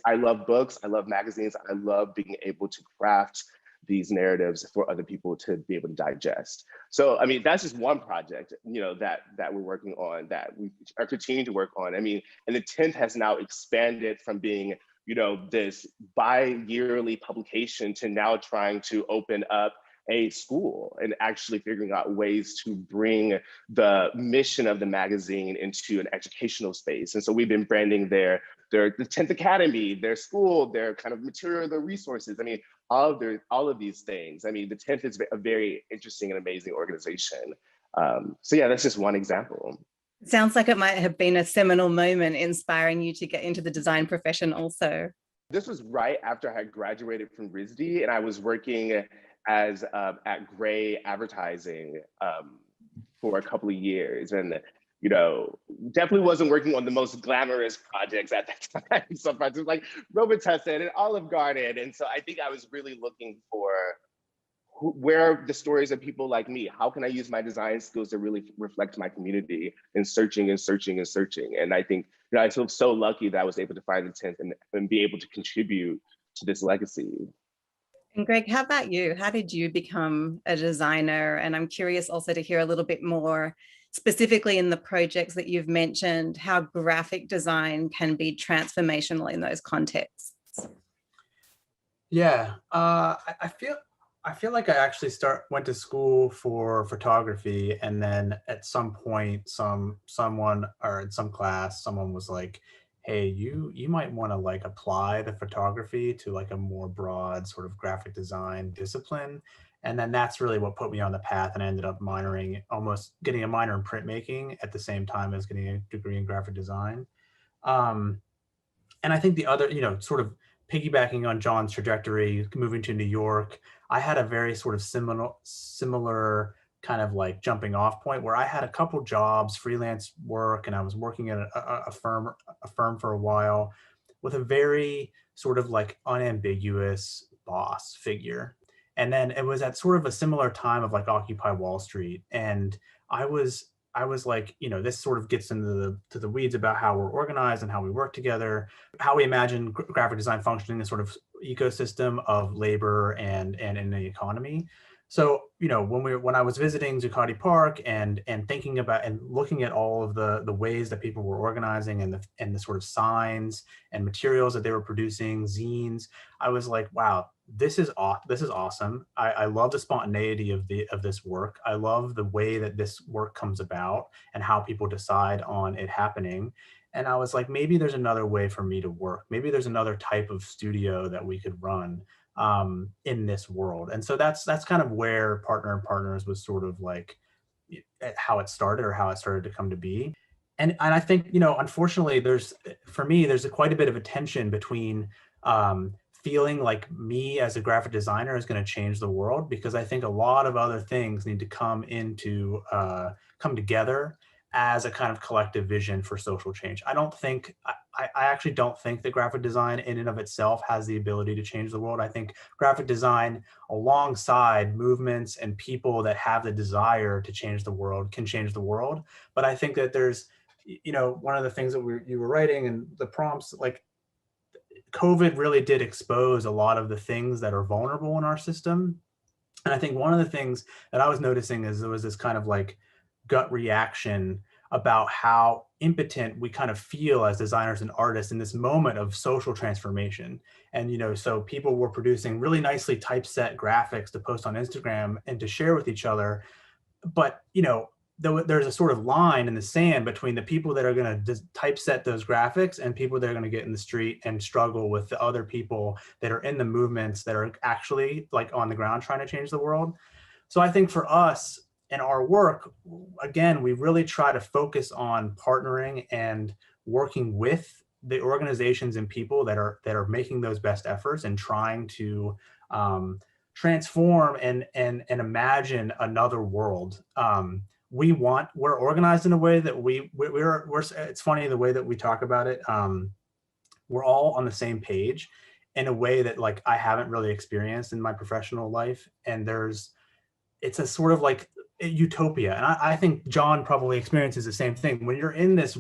I love books, I love magazines, I love being able to craft these narratives for other people to be able to digest. So, I mean, that's just one project, that we're working on, that we are continuing to work on. I mean, and the 10th has now expanded from being, this bi-yearly publication to now trying to open up a school and actually figuring out ways to bring the mission of the magazine into an educational space. And so we've been branding the 10th Academy, their school, their kind of material, their resources. I mean, all of these things. I mean, the 10th is a very interesting and amazing organization. So yeah, that's just one example. It sounds like it might have been a seminal moment inspiring you to get into the design profession also. This was right after I had graduated from RISD and I was working as at Gray Advertising for a couple of years, and definitely wasn't working on the most glamorous projects at that time. So projects like Robitussin and Olive Garden, and so I think I was really looking for where are the stories of people like me? How can I use my design skills to really reflect my community? And searching and searching and searching. And I think I feel so lucky that I was able to find the 10th and be able to contribute to this legacy. And Greg, how about you? How did you become a designer? And I'm curious also to hear a little bit more specifically in the projects that you've mentioned, how graphic design can be transformational in those contexts. Yeah, I feel like I actually went to school for photography, and then at some point, someone or in some class, someone was like, "Hey, you might want to like apply the photography to like a more broad sort of graphic design discipline." And then that's really what put me on the path, and I ended up almost getting a minor in printmaking at the same time as getting a degree in graphic design. And I think the other, sort of piggybacking on John's trajectory, moving to New York, I had a very sort of similar kind of like jumping off point where I had a couple jobs, freelance work, and I was working at a firm for a while with a very sort of like unambiguous boss figure. And then it was at sort of a similar time of like Occupy Wall Street. And I was like, this sort of gets into the weeds about how we're organized and how we work together, how we imagine graphic design functioning in a sort of ecosystem of labor and in the economy. So, when I was visiting Zuccotti Park and thinking about and looking at all of the ways that people were organizing and the sort of signs and materials that they were producing, zines, I was like, wow, this is awesome. I love the spontaneity of this work. I love the way that this work comes about and how people decide on it happening. And I was like, maybe there's another way for me to work. Maybe there's another type of studio that we could run in this world. And so that's kind of where Partner and Partners was sort of like how it started to come to be. And I think, unfortunately, there's quite a bit of a tension between feeling like me as a graphic designer is going to change the world, because I think a lot of other things need to come together as a kind of collective vision for social change. I actually don't think that graphic design in and of itself has the ability to change the world. I think graphic design alongside movements and people that have the desire to change the world can change the world. But I think that there's, one of the things that you were writing and the prompts, like COVID really did expose a lot of the things that are vulnerable in our system. And I think one of the things that I was noticing is there was this kind of like gut reaction about how impotent we kind of feel as designers and artists in this moment of social transformation. And, so people were producing really nicely typeset graphics to post on Instagram and to share with each other. But, there's a sort of line in the sand between the people that are going to typeset those graphics and people that are going to get in the street and struggle with the other people that are in the movements that are actually like on the ground trying to change the world. So I think for us in our work, again, we really try to focus on partnering and working with the organizations and people that are making those best efforts and trying to transform and imagine another world. We're organized in a way that we're it's funny the way that we talk about it. We're all on the same page in a way that like I haven't really experienced in my professional life. And it's a sort of like a utopia. And I think John probably experiences the same thing. When you're in this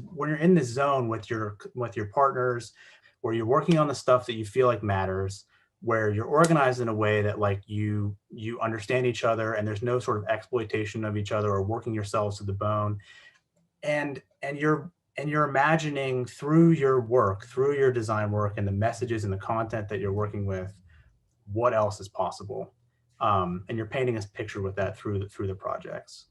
zone with your partners, where you're working on the stuff that you feel like matters, where you're organized in a way that like you understand each other and there's no sort of exploitation of each other or working yourselves to the bone, and you're imagining through your work, through your design work and the messages and the content that you're working with, what else is possible, and you're painting a picture with that through the projects.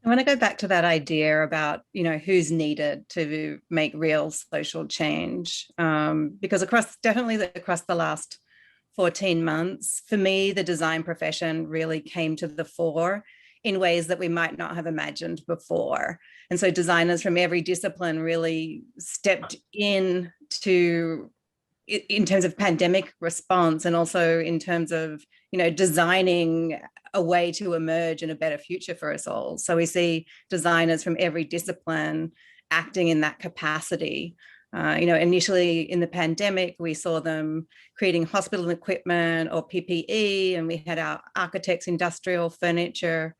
I want to go back to that idea about, who's needed to make real social change, because definitely across the last 14 months, for me, the design profession really came to the fore in ways that we might not have imagined before. And so designers from every discipline really stepped in to in terms of pandemic response, and also in terms of, designing a way to emerge in a better future for us all. So we see designers from every discipline acting in that capacity. Initially in the pandemic, we saw them creating hospital equipment or PPE, and we had our architects, industrial furniture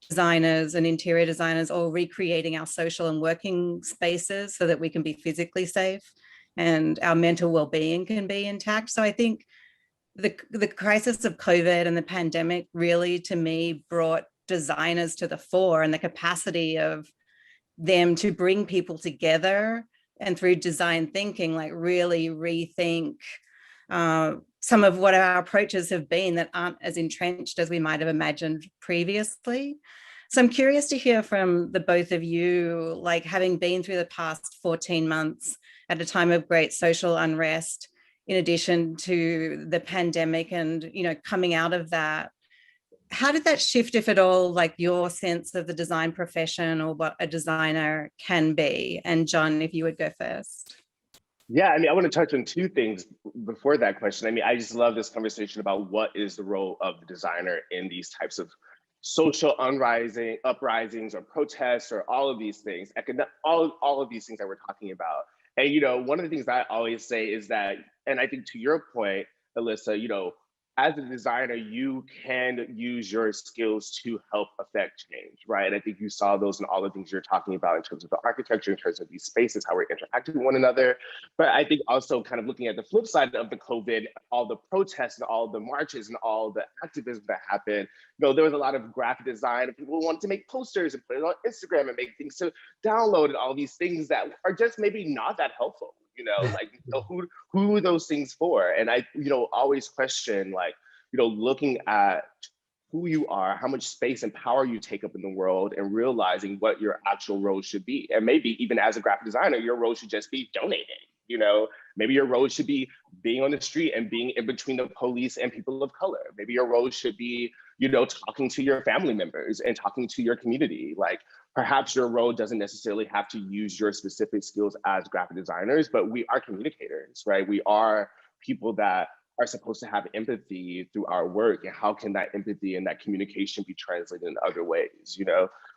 designers and interior designers all recreating our social and working spaces so that we can be physically safe and our mental well-being can be intact. So I think the crisis of COVID and the pandemic really, to me, brought designers to the fore, and the capacity of them to bring people together and through design thinking, like really rethink some of what our approaches have been that aren't as entrenched as we might have imagined previously. So I'm curious to hear from the both of you, like having been through the past 14 months at a time of great social unrest, in addition to the pandemic, and, coming out of that, how did that shift, if at all, like your sense of the design profession or what a designer can be? And John, if you would go first. Yeah, I want to touch on two things before that question. I just love this conversation about what is the role of the designer in these types of social uprisings or protests or all of these things, all of these things that we're talking about. And, one of the things that I always say is that, and I think to your point, Elissa, as a designer, you can use your skills to help affect change, right? And I think you saw those in all the things you're talking about in terms of the architecture, in terms of these spaces, how we're interacting with one another. But I think also kind of looking at the flip side of the COVID, all the protests and all the marches and all the activism that happened, there was a lot of graphic design and people wanted to make posters and put it on Instagram and make things to download and all these things that are just maybe not that helpful. Who are those things for? And I, always question, looking at who you are, how much space and power you take up in the world, and realizing what your actual role should be. And maybe even as a graphic designer, your role should just be donating. Maybe your role should be being on the street and being in between the police and people of color. Maybe your role should be, talking to your family members and talking to your community. Like, perhaps your role doesn't necessarily have to use your specific skills as graphic designers, but we are communicators, right? We are people that are supposed to have empathy through our work, and how can that empathy and that communication be translated in other ways,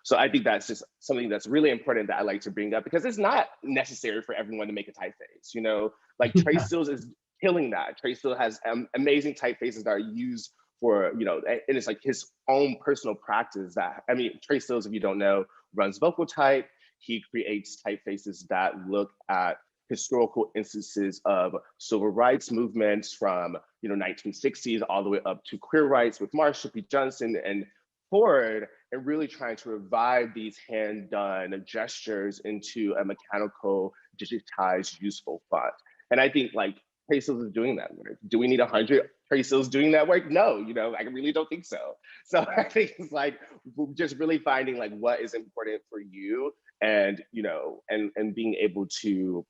So I think that's just something that's really important that I like to bring up, because it's not necessary for everyone to make a typeface, Like Trey Stills is killing that. Trey Stills has amazing typefaces that are used for, and it's like his own personal practice that, Trey Stills, if you don't know, runs Vocal Type. He creates typefaces that look at historical instances of civil rights movements from 1960s all the way up to queer rights with Marsha P. Johnson and Ford, and really trying to revive these hand-done gestures into a mechanical, digitized, useful font. And I think Trey Stills is doing that work. Do we need 100 Trey Stills doing that work? No, I really don't think so. So I think it's just really finding what is important for you, and and being able to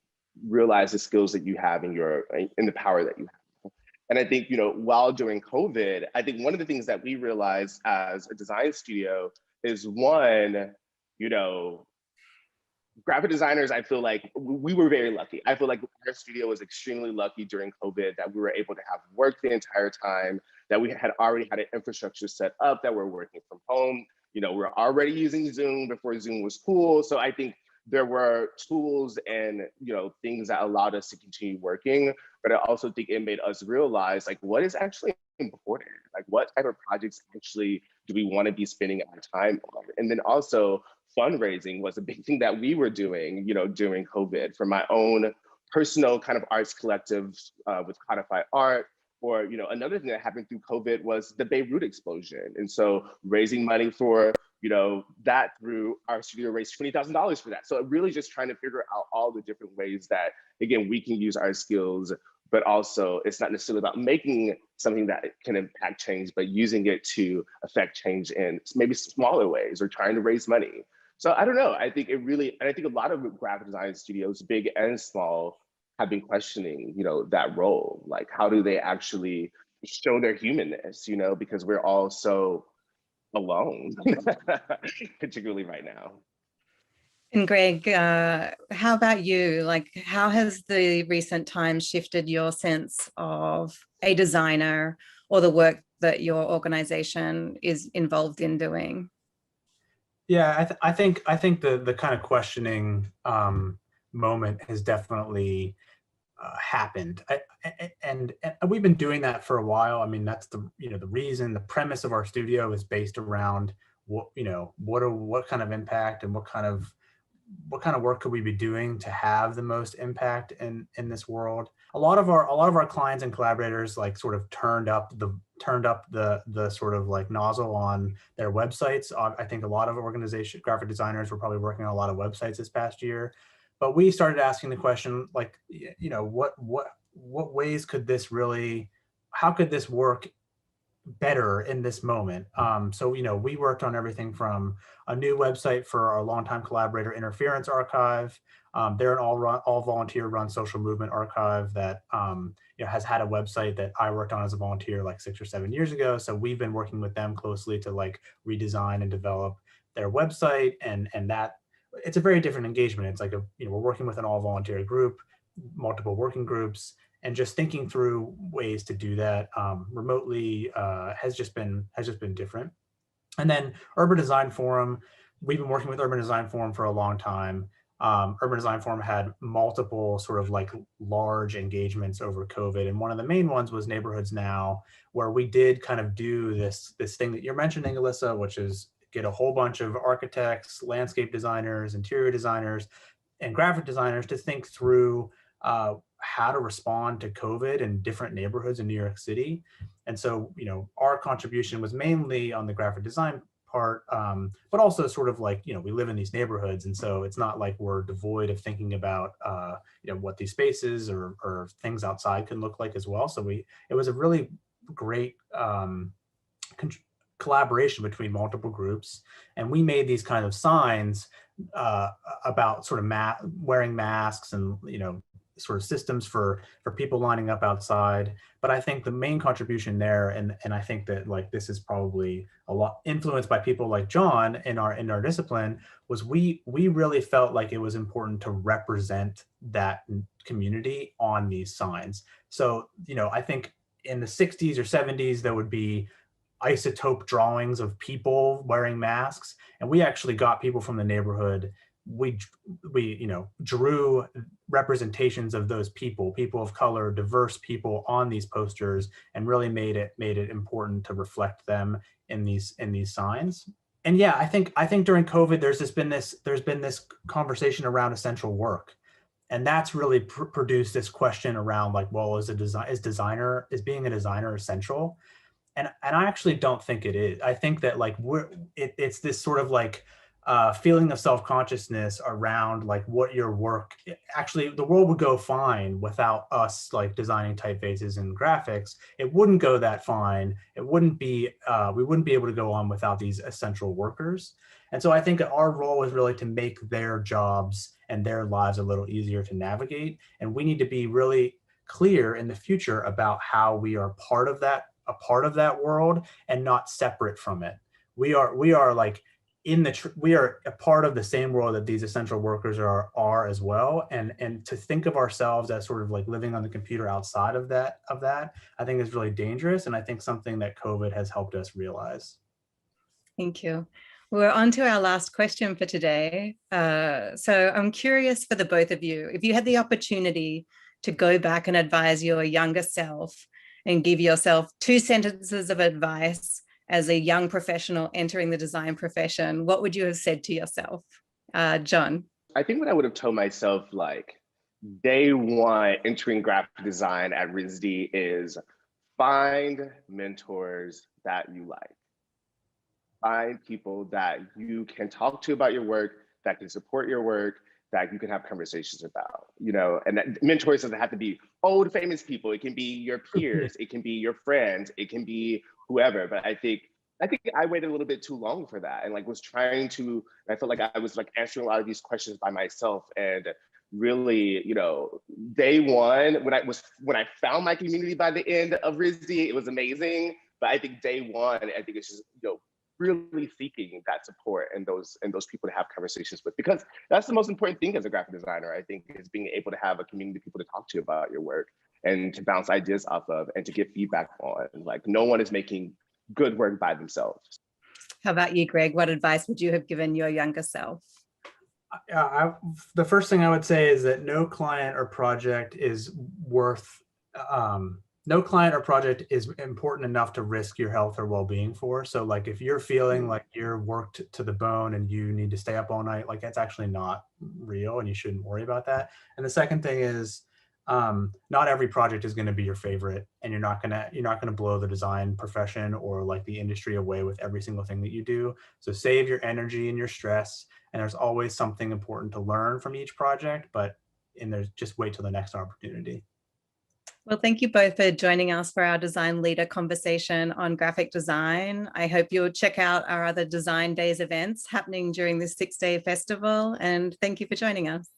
realize the skills that you have in the power that you have. And I think, while during COVID, I think one of the things that we realized as a design studio is one, graphic designers, I feel like we were very lucky. I feel like our studio was extremely lucky during COVID that we were able to have work the entire time, that we had already had an infrastructure set up, that we're working from home. We're already using Zoom before Zoom was cool. So I think there were tools and things that allowed us to continue working, but I also think it made us realize what is actually important, what type of projects actually do we want to be spending our time on. And then also fundraising was a big thing that we were doing during COVID, for my own personal kind of arts collective with Codified Art. Or another thing that happened through COVID was the Beirut explosion, and so raising money for that through our studio raised $20,000 for that. So really just trying to figure out all the different ways that, again, we can use our skills, but also it's not necessarily about making something that can impact change, but using it to affect change in maybe smaller ways, or trying to raise money. So I don't know, I think I think a lot of graphic design studios, big and small, have been questioning, that role. How do they actually show their humanness, because we're all so alone, particularly right now. And Greg, how about you? Like, how has the recent times shifted your sense of a designer or the work that your organization is involved in doing? Yeah, I think the kind of questioning moment has definitely happened. And we've been doing that for a while. I mean, that's the reason, the premise of our studio is based around what kind of impact and what kind of work could we be doing to have the most impact in this world. A lot of our clients and collaborators like sort of turned up the sort of like nozzle on their websites. I think a lot of graphic designers were probably working on a lot of websites this past year, but we started asking the question, like, what ways could this really, how could this work better in this moment? So, we worked on everything from a new website for our longtime collaborator Interference Archive. They're an all volunteer run social movement archive that has had a website that I worked on as a volunteer like 6 or 7 years ago. So we've been working with them closely to like redesign and develop their website, and that it's a very different engagement. It's like we're working with an all volunteer group, multiple working groups, and just thinking through ways to do that remotely has just been different. And then Urban Design Forum, we've been working with Urban Design Forum for a long time. Urban Design Forum had multiple sort of like large engagements over COVID, and one of the main ones was Neighborhoods Now, where we did kind of do this thing that you're mentioning, Elissa, which is get a whole bunch of architects, landscape designers, interior designers, and graphic designers to think through how to respond to COVID in different neighborhoods in New York City. And so, our contribution was mainly on the graphic design part, but also sort of like, we live in these neighborhoods. And so it's not like we're devoid of thinking about, what these spaces or things outside can look like as well. So it was a really great collaboration between multiple groups. And we made these kind of signs about sort of wearing masks and, sort of systems for people lining up outside. But I think the main contribution there, and I think that like this is probably a lot influenced by people like John in our discipline, was we really felt like it was important to represent that community on these signs. So, I think in the 60s or 70s, there would be isotope drawings of people wearing masks, and we actually got people from the neighborhood. We drew representations of those people of color, diverse people on these posters, and really made it important to reflect them in these signs. And yeah, I think during COVID, there's been this conversation around essential work, and that's really produced this question around like, well, is being a designer essential? And I actually don't think it is. I think that like it's this sort of like feeling of self-consciousness around like what your work, actually the world would go fine without us like designing typefaces and graphics. It wouldn't go that fine. It wouldn't be, we wouldn't be able to go on without these essential workers. And so I think our role is really to make their jobs and their lives a little easier to navigate. And we need to be really clear in the future about how we are a part of that world and not separate from it. We are like we are a part of the same world that these essential workers are as well. And to think of ourselves as sort of like living on the computer outside of that, I think is really dangerous. And I think something that COVID has helped us realize. Thank you. We're on to our last question for today. So I'm curious for the both of you, if you had the opportunity to go back and advise your younger self and give yourself 2 sentences of advice as a young professional entering the design profession, what would you have said to yourself? John? I think what I would have told myself like day one entering graphic design at RISD is find mentors that you like. Find people that you can talk to about your work, that can support your work, that you can have conversations about, and that mentors doesn't have to be old famous people. It can be your peers, it can be your friends, it can be whoever. But I think I waited a little bit too long for that, and like was trying to, I felt like I was like answering a lot of these questions by myself. And really, day one, when I found my community by the end of RISD, it was amazing. But I think day one, I think it's just, really seeking that support and those people to have conversations with, because that's the most important thing as a graphic designer, I think, is being able to have a community of people to talk to about your work and to bounce ideas off of and to get feedback on. Like, no one is making good work by themselves. How about you, Greg? What advice would you have given your younger self? The first thing I would say is that no client or project is important enough to risk your health or well-being for. So like, if you're feeling like you're worked to the bone and you need to stay up all night, like, that's actually not real and you shouldn't worry about that. And the second thing is, not every project is going to be your favorite, and you're not going to blow the design profession or like the industry away with every single thing that you do. So save your energy and your stress, and there's always something important to learn from each project, and there's just wait till the next opportunity. Well, thank you both for joining us for our design leader conversation on graphic design. I hope you'll check out our other Design Days events happening during this 6-day festival, and thank you for joining us.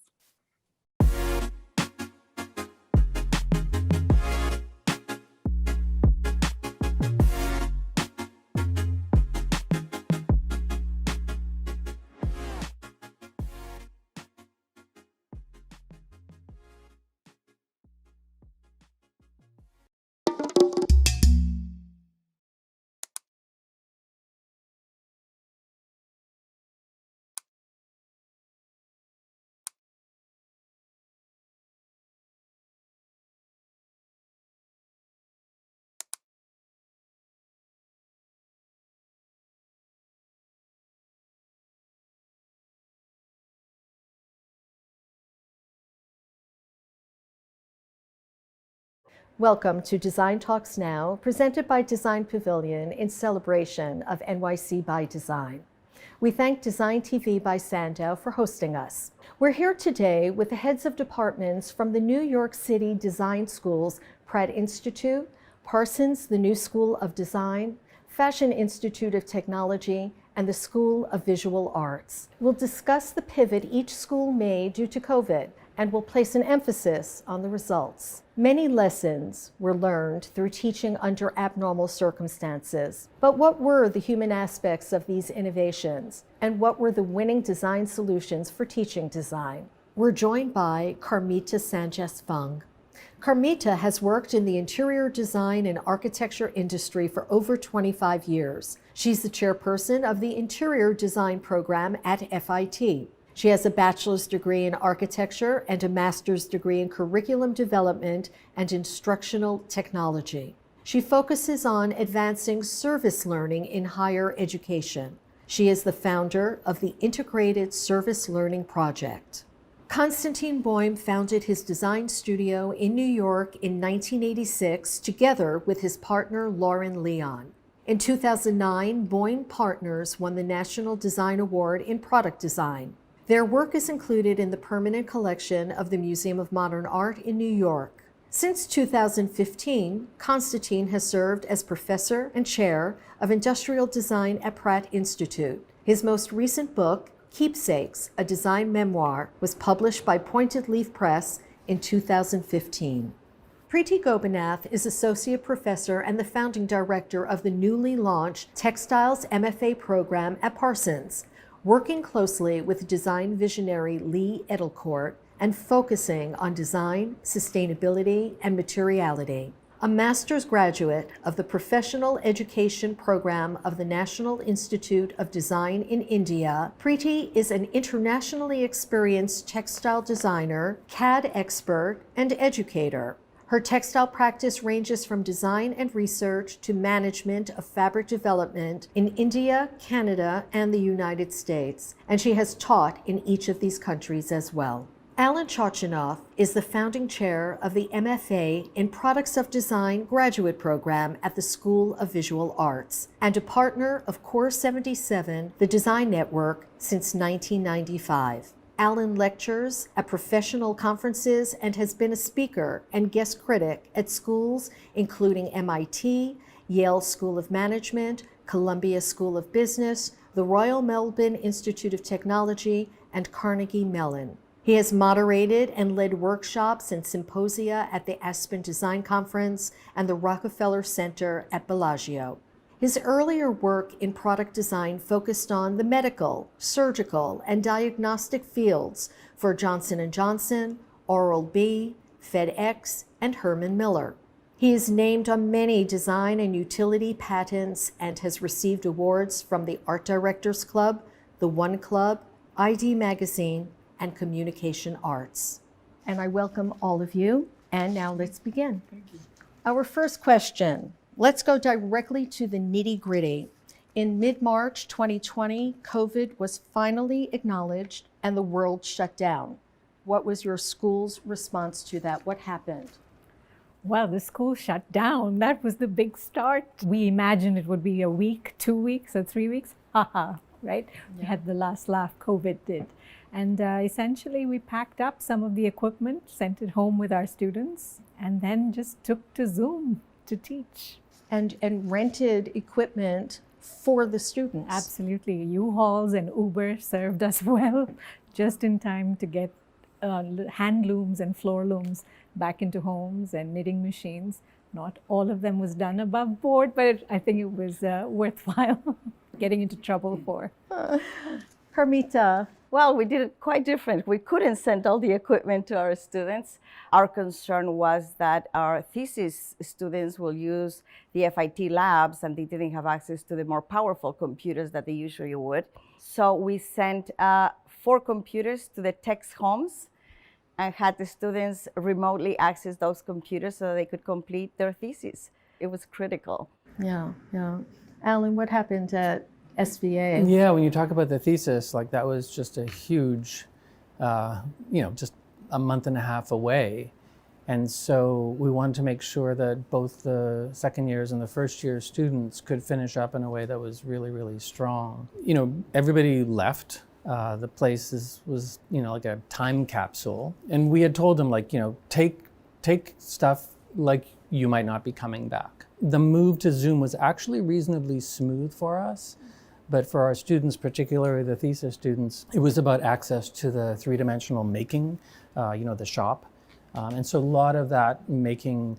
Welcome to Design Talks Now, presented by Design Pavilion in celebration of NYC by Design. We thank DesignTV by SANDOW for hosting us. We're here today with the heads of departments from the New York City design schools, Pratt Institute, Parsons, the New School of Design, Fashion Institute of Technology, and the School of Visual Arts. We'll discuss the pivot each school made due to COVID, and will place an emphasis on the results. Many lessons were learned through teaching under abnormal circumstances. But what were the human aspects of these innovations? And what were the winning design solutions for teaching design? We're joined by Carmita Sanjas-Fung. Carmita has worked in the interior design and architecture industry for over 25 years. She's the chairperson of the Interior Design Program at FIT. She has a bachelor's degree in architecture and a master's degree in curriculum development and instructional technology. She focuses on advancing service learning in higher education. She is the founder of the Integrated Service Learning Project. Konstantin Boym founded his design studio in New York in 1986 together with his partner Lauren Leon. In 2009, Boym Partners won the National Design Award in Product Design. Their work is included in the permanent collection of the Museum of Modern Art in New York. Since 2015, Konstantin has served as professor and chair of industrial design at Pratt Institute. His most recent book, Keepsakes, a design memoir, was published by Pointed Leaf Press in 2015. Preeti Gopinath is associate professor and the founding director of the newly launched Textiles MFA program at Parsons, working closely with design visionary Lee Edelcourt and focusing on design, sustainability, and materiality. A master's graduate of the Professional Education Program of the National Institute of Design in India, Preeti is an internationally experienced textile designer, CAD expert, and educator. Her textile practice ranges from design and research to management of fabric development in India, Canada, and the United States, and she has taught in each of these countries as well. Alan Chochinov is the founding chair of the MFA in Products of Design graduate program at the School of Visual Arts and a partner of Core 77, the design network, since 1995. Alan lectures at professional conferences and has been a speaker and guest critic at schools including MIT, Yale School of Management, Columbia School of Business, the Royal Melbourne Institute of Technology, and Carnegie Mellon. He has moderated and led workshops and symposia at the Aspen Design Conference and the Rockefeller Center at Bellagio. His earlier work in product design focused on the medical, surgical, and diagnostic fields for Johnson & Johnson, Oral-B, FedEx, and Herman Miller. He is named on many design and utility patents and has received awards from the Art Directors Club, the One Club, ID Magazine, and Communication Arts. And I welcome all of you. And now let's begin. Thank you. Our first question, let's go directly to the nitty-gritty. In mid-March 2020, COVID was finally acknowledged and the world shut down. What was your school's response to that? What happened? Well, the school shut down. That was the big start. We imagined it would be a week, 2 weeks, or 3 weeks. Haha, right? We had the last laugh, COVID did. And essentially, we packed up some of the equipment, sent it home with our students, and then just took to Zoom to teach. And rented equipment for the students. Absolutely. U-Hauls and Uber served us well, just in time to get hand looms and floor looms back into homes and knitting machines. Not all of them was done above board, but I think it was worthwhile getting into trouble for. Carmita. Well, we did it quite different. We couldn't send all the equipment to our students. Our concern was that our thesis students will use the FIT labs and they didn't have access to the more powerful computers that they usually would. So we sent 4 computers to the techs' homes and had the students remotely access those computers so that they could complete their thesis. It was critical. Yeah. Alan, what happened at SVA? Yeah, when you talk about the thesis, like that was just a huge, just a month and a half away. And so we wanted to make sure that both the second years and the first year students could finish up in a way that was really, really strong. Everybody left. The place was like a time capsule. And we had told them take stuff like you might not be coming back. The move to Zoom was actually reasonably smooth for us. But for our students, particularly the thesis students, it was about access to the three-dimensional making, the shop. And so a lot of that making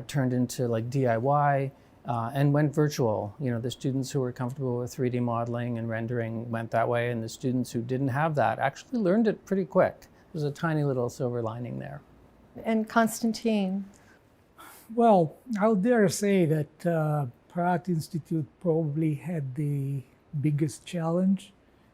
turned into like DIY and went virtual. The students who were comfortable with 3D modeling and rendering went that way, and the students who didn't have that actually learned it pretty quick. There's a tiny little silver lining there. And Constantine. Well, I'll dare say that Pratt Institute probably had the biggest challenge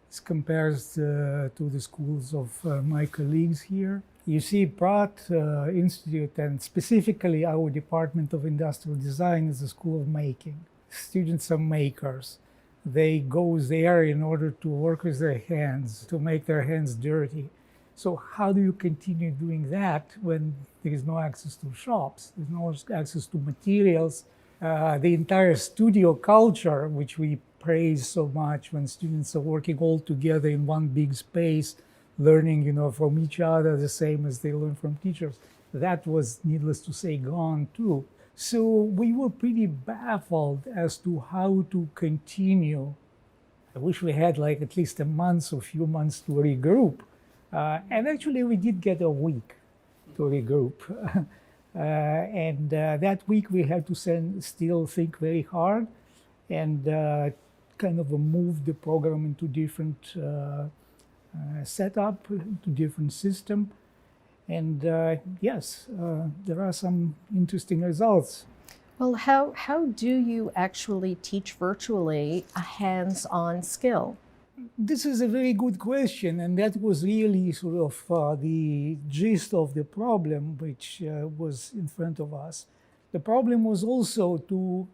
as compared to the schools of my colleagues here. You see, Pratt Institute, and specifically our Department of Industrial Design, is a school of making. Students are makers. They go there in order to work with their hands, to make their hands dirty. So how do you continue doing that when there is no access to shops, there's no access to materials? The entire studio culture, which we praise so much when students are working all together in one big space, learning, from each other the same as they learn from teachers. That was, needless to say, gone too. So we were pretty baffled as to how to continue. I wish we had at least a month or few months to regroup. And actually we did get a week to regroup. And that week we had to still think very hard and kind of move the program into different setup, into different system. And yes, there are some interesting results. Well, how do you actually teach virtually a hands-on skill? This is a very good question, and that was really sort of the gist of the problem which was in front of us. The problem was also to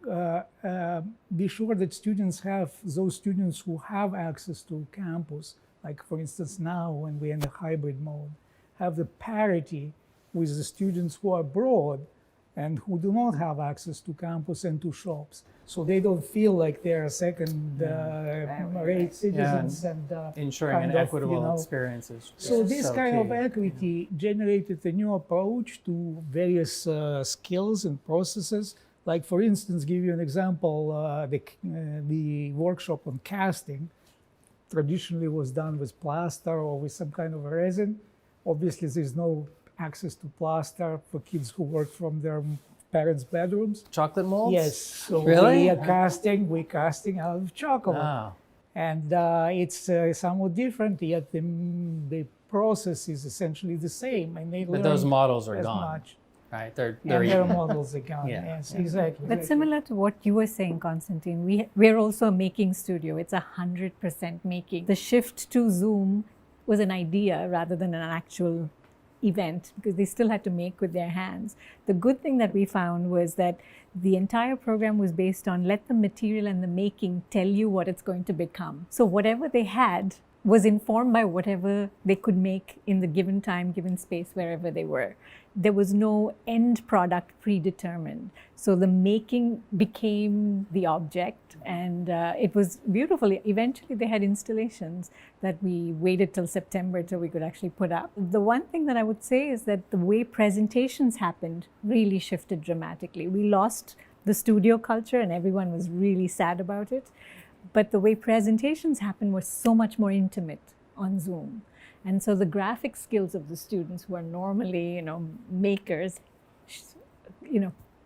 be sure that those students who have access to campus, like for instance now when we're in the hybrid mode, have the parity with the students who are abroad and who do not have access to campus and to shops. So they don't feel like they're second-rate citizens and ensuring an equitable experiences. So this kind of equity generated a new approach to various skills and processes. Like for instance, give you an example, the workshop on casting traditionally was done with plaster or with some kind of a resin. Obviously, there's no access to plaster for kids who work from their parents' bedrooms. Chocolate molds? Yes. So Really? we're casting out of chocolate. Wow. And it's somewhat different, yet the process is essentially the same. And they But those learn models are as gone, much. right? They're And their models are gone. Yeah. Yes, exactly. But similar to what you were saying, Constantine, we're also a making studio. It's 100% making. The shift to Zoom was an idea rather than an actual event, because they still had to make with their hands. The good thing that we found was that the entire program was based on let the material and the making tell you what it's going to become. So whatever they had was informed by whatever they could make in the given time, given space, wherever they were. There was no end product predetermined. So the making became the object, and it was beautiful. Eventually they had installations that we waited till September till we could actually put up. The one thing that I would say is that the way presentations happened really shifted dramatically. We lost the studio culture and everyone was really sad about it. But the way presentations happened was so much more intimate on Zoom. And so the graphic skills of the students who are normally, makers,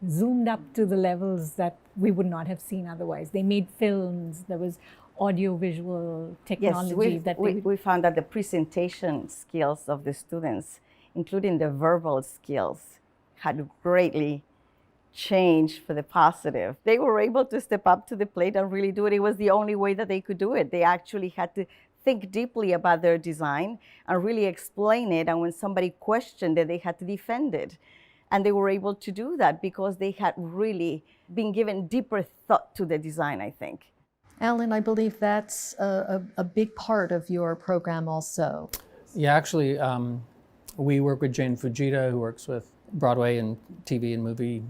zoomed up to the levels that we would not have seen otherwise. They made films, there was audio-visual technology. Yes, we found that the presentation skills of the students, including the verbal skills, had greatly changed for the positive. They were able to step up to the plate and really do it. It was the only way that they could do it. They actually had to think deeply about their design and really explain it. And when somebody questioned it, they had to defend it. And they were able to do that because they had really been given deeper thought to the design, I think. Alan, I believe that's a big part of your program also. Yeah, actually, we work with Jane Fujita, who works with Broadway and TV and movie,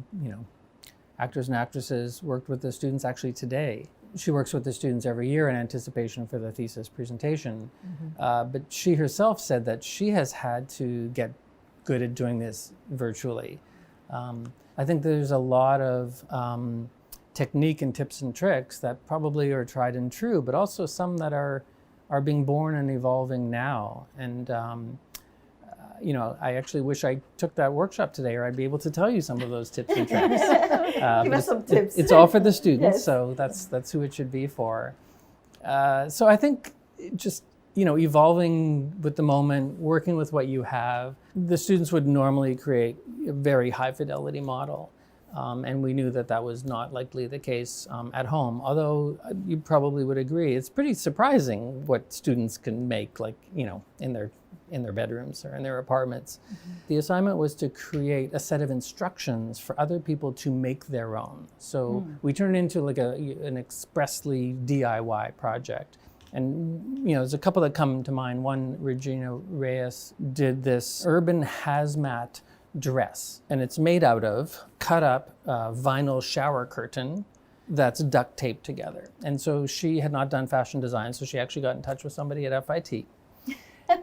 actors and actresses, worked with the students actually today. She works with the students every year in anticipation for the thesis presentation. Mm-hmm. But she herself said that she has had to get good at doing this virtually. I think there's a lot of technique and tips and tricks that probably are tried and true, but also some that are being born and evolving now. And I actually wish I took that workshop today, or I'd be able to tell you some of those tips and tricks. Give us some tips. It's all for the students, Yes. so that's who it should be for. So I think just evolving with the moment, working with what you have. The students would normally create a very high fidelity model. And we knew that was not likely the case at home, although you probably would agree, it's pretty surprising what students can make, in their bedrooms or in their apartments. Mm-hmm. The assignment was to create a set of instructions for other people to make their own. So we turned it into an expressly DIY project. And there's a couple that come to mind. One, Regina Reyes did this urban hazmat dress, and it's made out of cut up vinyl shower curtain that's duct taped together. And so she had not done fashion design, so she actually got in touch with somebody at FIT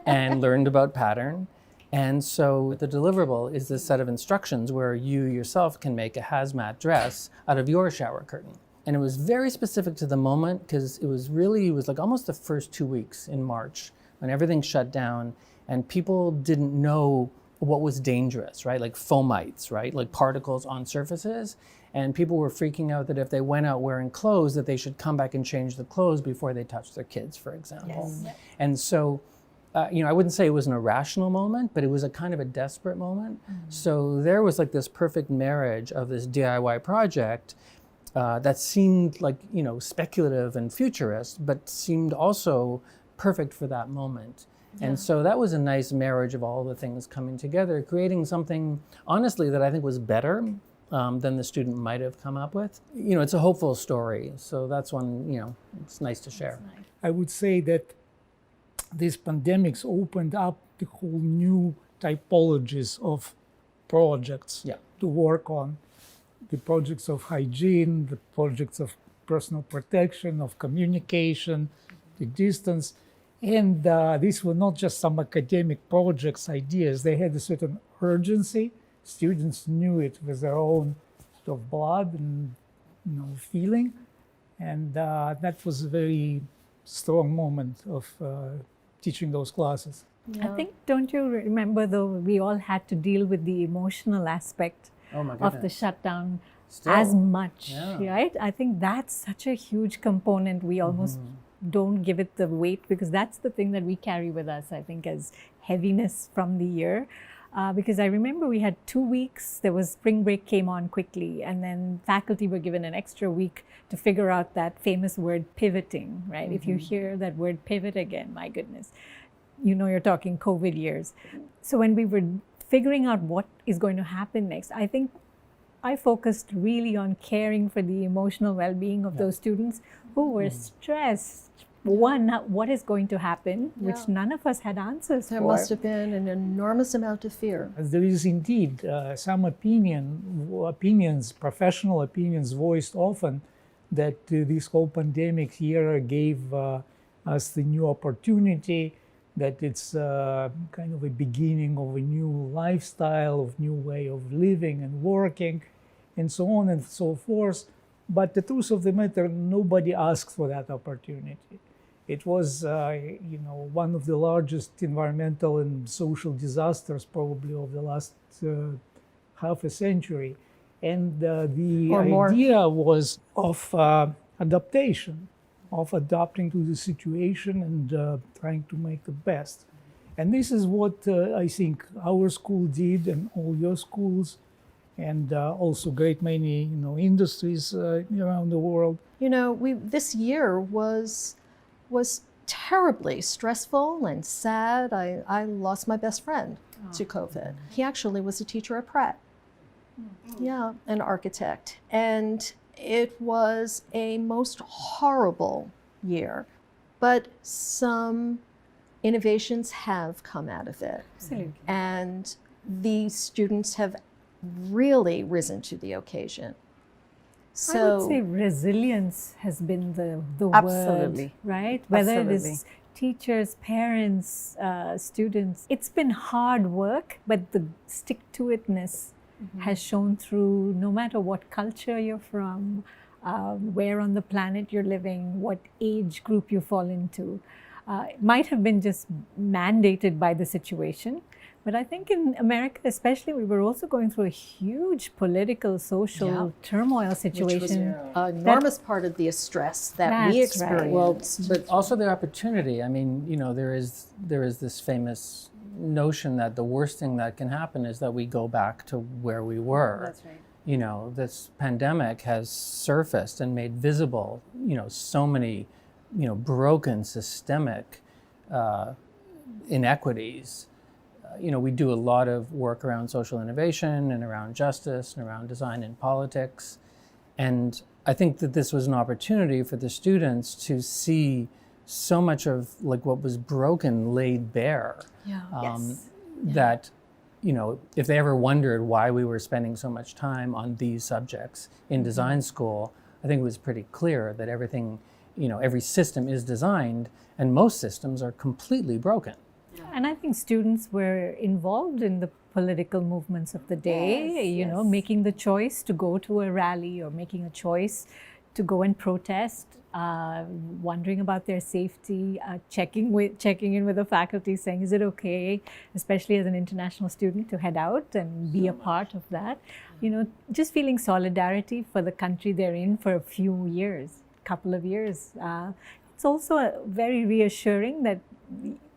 and learned about pattern. And so the deliverable is this set of instructions where you yourself can make a hazmat dress out of your shower curtain. And it was very specific to the moment, because it was like almost the first 2 weeks in March when everything shut down and people didn't know what was dangerous, right? Like fomites, right? Like particles on surfaces. And people were freaking out that if they went out wearing clothes, that they should come back and change the clothes before they touched their kids, for example. Yes. And so, I wouldn't say it was an irrational moment, but it was a kind of a desperate moment. Mm-hmm. So there was like this perfect marriage of this DIY project that seemed like, speculative and futurist, but seemed also perfect for that moment. Yeah. And so that was a nice marriage of all the things coming together, creating something, honestly, that I think was better than the student might have come up with. It's a hopeful story. So that's one, it's nice to share. Nice. I would say that these pandemics opened up the whole new typologies of projects to work on. The projects of hygiene, the projects of personal protection, of communication, the distance. And these were not just some academic projects, ideas. They had a certain urgency. Students knew it with their own sort of blood and feeling. And that was a very strong moment of teaching those classes. Yeah. I think, don't you remember though, we all had to deal with the emotional aspect Oh my of the goodness. shutdown Still. as much, Yeah. right? I think that's such a huge component. We almost don't give it the weight because that's the thing that we carry with us, I think, as heaviness from the year. Because I remember we had 2 weeks, there was spring break came on quickly, and then faculty were given an extra week to figure out that famous word pivoting, right? If you hear that word pivot again, my goodness, you know you're talking COVID years. So when we were figuring out what is going to happen next, I think I focused really on caring for the emotional well-being of those students who were stressed. One, what is going to happen, which none of us had answers There for. must have been an enormous amount of fear. There is indeed some opinions, professional opinions voiced often that this whole pandemic year gave us the new opportunity, that it's kind of a beginning of a new lifestyle, of new way of living and working, and so on and so forth. But the truth of the matter, nobody asked for that opportunity. It was, one of the largest environmental and social disasters probably of the last half a century. And the Or more. idea was of adaptation, of adapting to the situation and trying to make the best. And this is what I think our school did, and all your schools, and also great many industries around the world. This year was terribly stressful and sad. I lost my best friend to COVID. He actually was a teacher at Pratt. Yeah, an architect. And it was a most horrible year, but some innovations have come out of it. Absolutely. And the students have really risen to the occasion. I would say resilience has been the Absolutely. word, right? Whether it Absolutely. is teachers, parents, students. It's been hard work, but the stick-to-itness has shown through no matter what culture you're from, where on the planet you're living, what age group you fall into. It might have been just mandated by the situation. But I think in America especially, we were also going through a huge political, social turmoil situation. Which was an enormous part of the stress that we That's right. experienced. But also the opportunity. I mean, there is this famous notion that the worst thing that can happen is that we go back to where we were. That's right. This pandemic has surfaced and made visible, so many, broken systemic inequities. We do a lot of work around social innovation and around justice and around design and politics. And I think that this was an opportunity for the students to see so much of what was broken laid bare. That, if they ever wondered why we were spending so much time on these subjects in design school, I think it was pretty clear that everything, every system is designed and most systems are completely broken. And I think students were involved in the political movements of the day, making the choice to go to a rally or making a choice to go and protest, wondering about their safety, checking in with the faculty, saying, is it okay, especially as an international student, to head out and be a part of that? Just feeling solidarity for the country they're in for a couple of years. It's also very reassuring that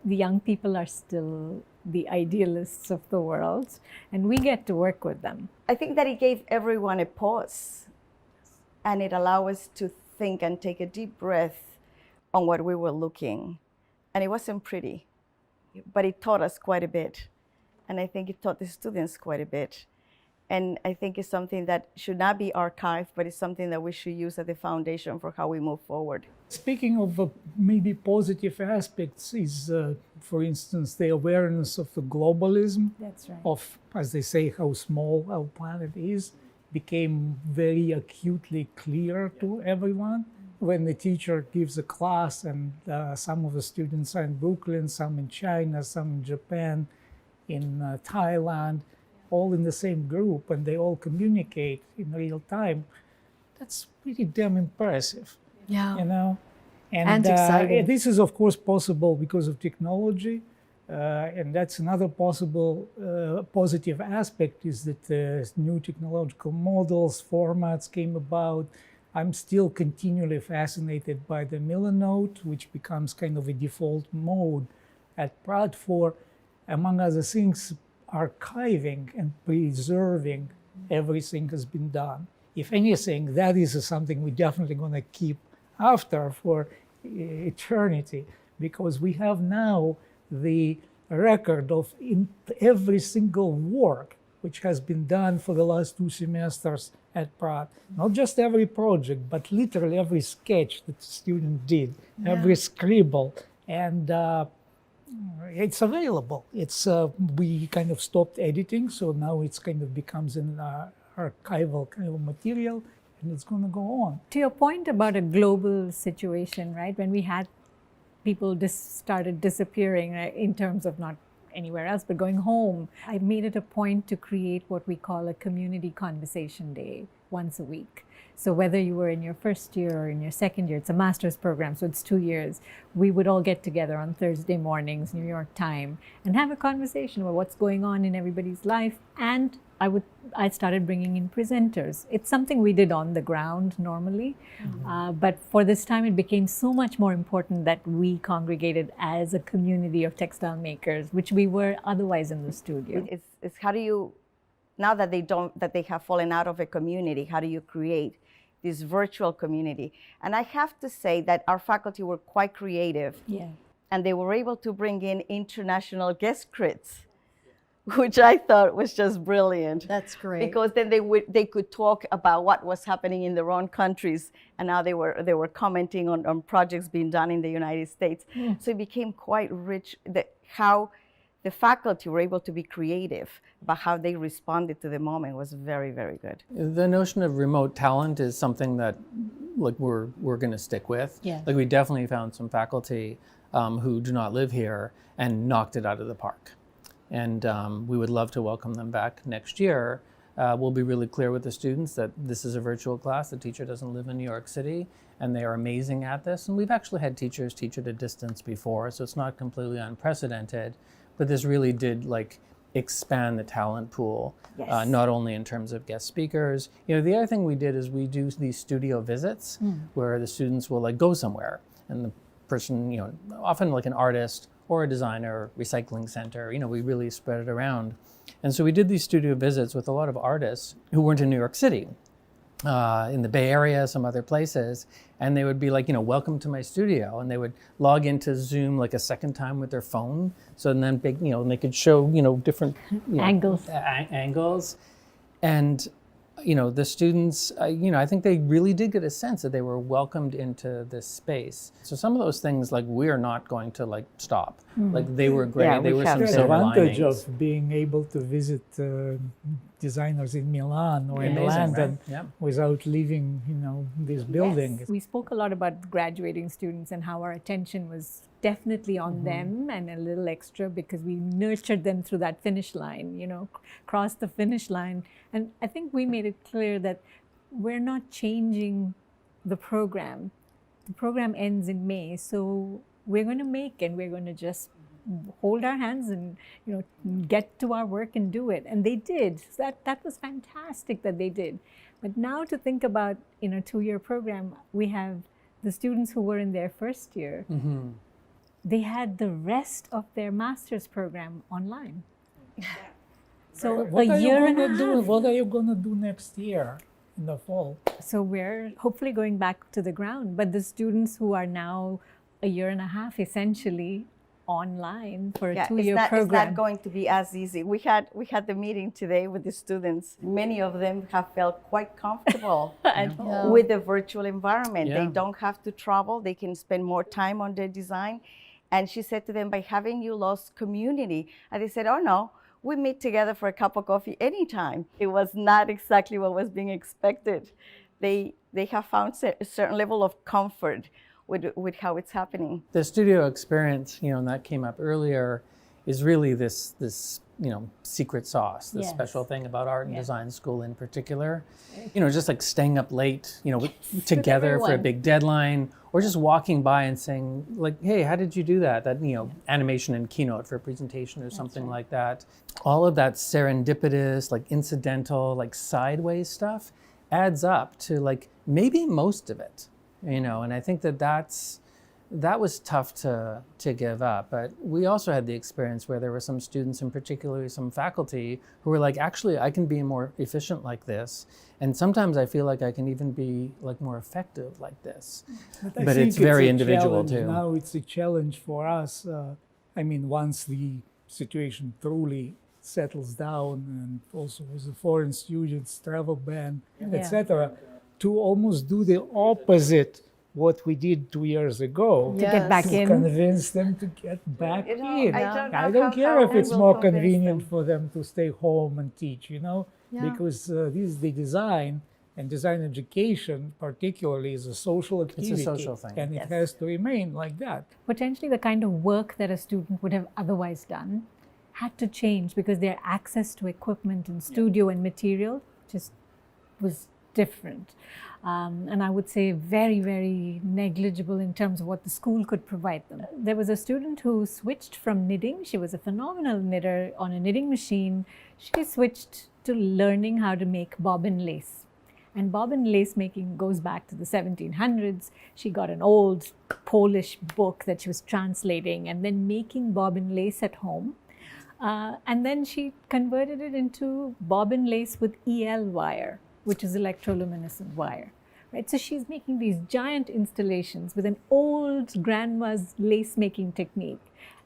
the young people are still the idealists of the world, and we get to work with them. I think that it gave everyone a pause, and it allowed us to think and take a deep breath on what we were looking. And it wasn't pretty, but it taught us quite a bit. And I think it taught the students quite a bit. And I think it's something that should not be archived, but it's something that we should use as the foundation for how we move forward. Speaking of maybe positive aspects is, for instance, the awareness of the globalism. That's right. Of, as they say, how small our planet is, became very acutely clear to everyone. When the teacher gives a class and some of the students are in Brooklyn, some in China, some in Japan, in Thailand, all in the same group, and they all communicate in real time, that's pretty damn impressive. Yeah. And And exciting. This is, of course, possible because of technology. And that's another possible positive aspect, is that new technological models, formats came about. I'm still continually fascinated by the Milanote, which becomes kind of a default mode at Pratt for, among other things, archiving and preserving everything has been done. If anything, that is something we're definitely going to keep after for eternity, because we have now the record of every single work which has been done for the last 2 semesters at Pratt. Not just every project, but literally every sketch that the student did, every scribble, and it's available. It's we kind of stopped editing, so now it's kind of becomes an archival kind of material, and it's going to go on. To your point about a global situation, right? When we had people started disappearing, right, in terms of not anywhere else, but going home, I made it a point to create what we call a community conversation day once a week. So whether you were in your first year or in your second year, it's a master's program, so it's 2 years, we would all get together on Thursday mornings, New York time, and have a conversation about what's going on in everybody's life. And I started bringing in presenters. It's something we did on the ground normally, but for this time it became so much more important that we congregated as a community of textile makers, which we were otherwise in the studio. It's how do you, now that they have fallen out of a community, how do you create this virtual community? And I have to say that our faculty were quite creative, and they were able to bring in international guest crits, which I thought was just brilliant. That's great. Because then they could talk about what was happening in their own countries, and now they were commenting on projects being done in the United States. So it became quite rich, how the faculty were able to be creative about how they responded to the moment was very, very good. The notion of remote talent is something that we're going to stick with. Like we definitely found some faculty who do not live here and knocked it out of the park. And we would love to welcome them back next year. We'll be really clear with the students that this is a virtual class. The teacher doesn't live in New York City, and they are amazing at this. And we've actually had teachers teach at a distance before, so it's not completely unprecedented. But this really did expand the talent pool, not only in terms of guest speakers. The other thing we did is we do these studio visits where the students will go somewhere, and the person, often an artist or a designer, recycling center, we really spread it around. And so we did these studio visits with a lot of artists who weren't in New York City, in the Bay Area, some other places, and they would be welcome to my studio, and they would log into Zoom a second time with their phone, so then they could show different angles, and the students, I think they really did get a sense that they were welcomed into this space. So some of those things, we are not going to they were great. Yeah, they were some There's silver advantage linings. of being able to visit designers in Milan or in Amazing, London right? without leaving, this building. We spoke a lot about graduating students and how our attention was definitely on them and a little extra because we nurtured them through that finish line, cross the finish line. And I think we made it clear that we're not changing the program. The program ends in May, so we're going to make and we're going to just hold our hands and get to our work and do it. And they did. So that was fantastic that they did. But now to think about in a 2-year program, we have the students who were in their first year. They had the rest of their master's program online. So What a are you year and a gonna do? half. What are you going to do next year in the fall? So we're hopefully going back to the ground. But the students who are now a year and a half essentially online for a 2-year program. It's not going to be as easy. We had the meeting today with the students. Many of them have felt quite comfortable with the virtual environment. Yeah. They don't have to travel. They can spend more time on their design. And she said to them, by having you lost community, and they said, oh no, we meet together for a cup of coffee anytime. It was not exactly what was being expected. They have found a certain level of comfort with how it's happening. The studio experience, and that came up earlier, is really this secret sauce, this Yes. special thing about art and Yes. design school in particular. Just like staying up late, together for a everyone. big deadline, or just walking by and saying like, hey, how did you do that? That, animation and keynote for a presentation or something like that. All of that serendipitous, like incidental, like sideways stuff adds up to like maybe most of it, and I think that was tough to give up. But we also had the experience where there were some students, and particularly some faculty, who were like, actually, I can be more efficient like this. And sometimes I feel like I can even be like more effective like this. I But think it's very a individual challenge. too. Now it's a challenge for us. Once the situation truly settles down, and also with the foreign students, travel ban, etc., to almost do the opposite what we did 2 years ago. To get back to in. convince them to get back in. I I don't know don't care how if we it's will more convince convenient them. for them to stay home and teach, because this is the design, and design education particularly is a social activity. social thing. And Yes. it has to remain like that. Potentially the kind of work that a student would have otherwise done had to change because their access to equipment and studio and material just was different. And I would say very, very negligible in terms of what the school could provide them. There was a student who switched from knitting. She was a phenomenal knitter on a knitting machine. She switched to learning how to make bobbin lace. And bobbin lace making goes back to the 1700s. She got an old Polish book that she was translating and then making bobbin lace at home. And then she converted it into bobbin lace with EL wire, which is electroluminescent wire, right? So she's making these giant installations with an old grandma's lace making technique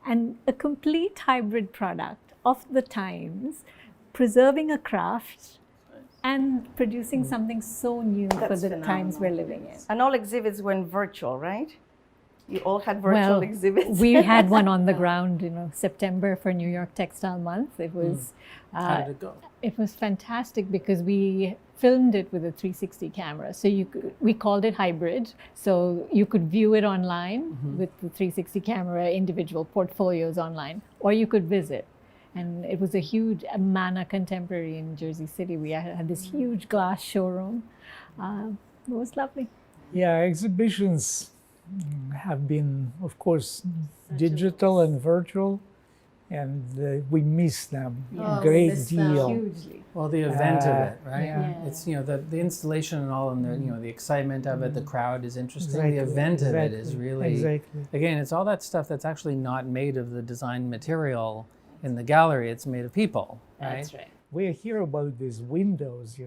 and a complete hybrid product of the times, preserving a craft and producing something so new for That's the times phenomenal. we're living in. And all exhibits went virtual, right? You all had virtual exhibits. We had one on the ground, September for New York Textile Month. It was How did it go? It was fantastic because we filmed it with a 360 camera. So we called it hybrid. So you could view it online with the 360 camera, individual portfolios online, or you could visit. And it was a huge Mana Contemporary in Jersey City. We had this huge glass showroom. It was lovely. Yeah, exhibitions have been, of course, digital and virtual, and we miss them a great deal. Hugely. Well, the event of it, right? yeah. It's the installation and all, and the excitement of it. The crowd is interesting. Exactly, The event of it is really exactly. again. It's all that stuff that's actually not made of the design material in the gallery. It's made of people, right? That's right. We hear about these windows,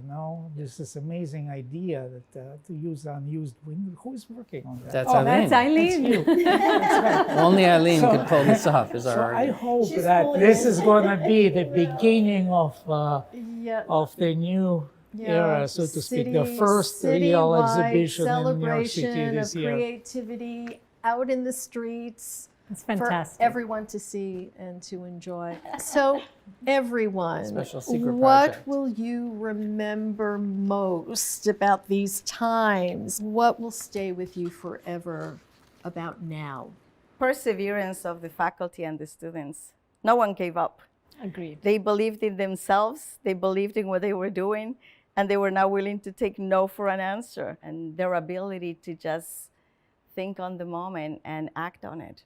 This is amazing idea that to use unused windows. Who is working on that? That's Eileen. That's Eileen. Only Eileen So- could pull this off. Is So our I hope that this is going to be the beginning of the new era, so to speak, the first real exhibition in New York City celebration this of year. creativity out in the streets It's for fantastic. everyone to see and to enjoy. So everyone, Special secret what project. will you remember most about these times? What will stay with you forever about now? Perseverance of the faculty and the students. No one gave up. Agreed. They believed in themselves, they believed in what they were doing, and they were not willing to take no for an answer. And their ability to just think on the moment and act on it.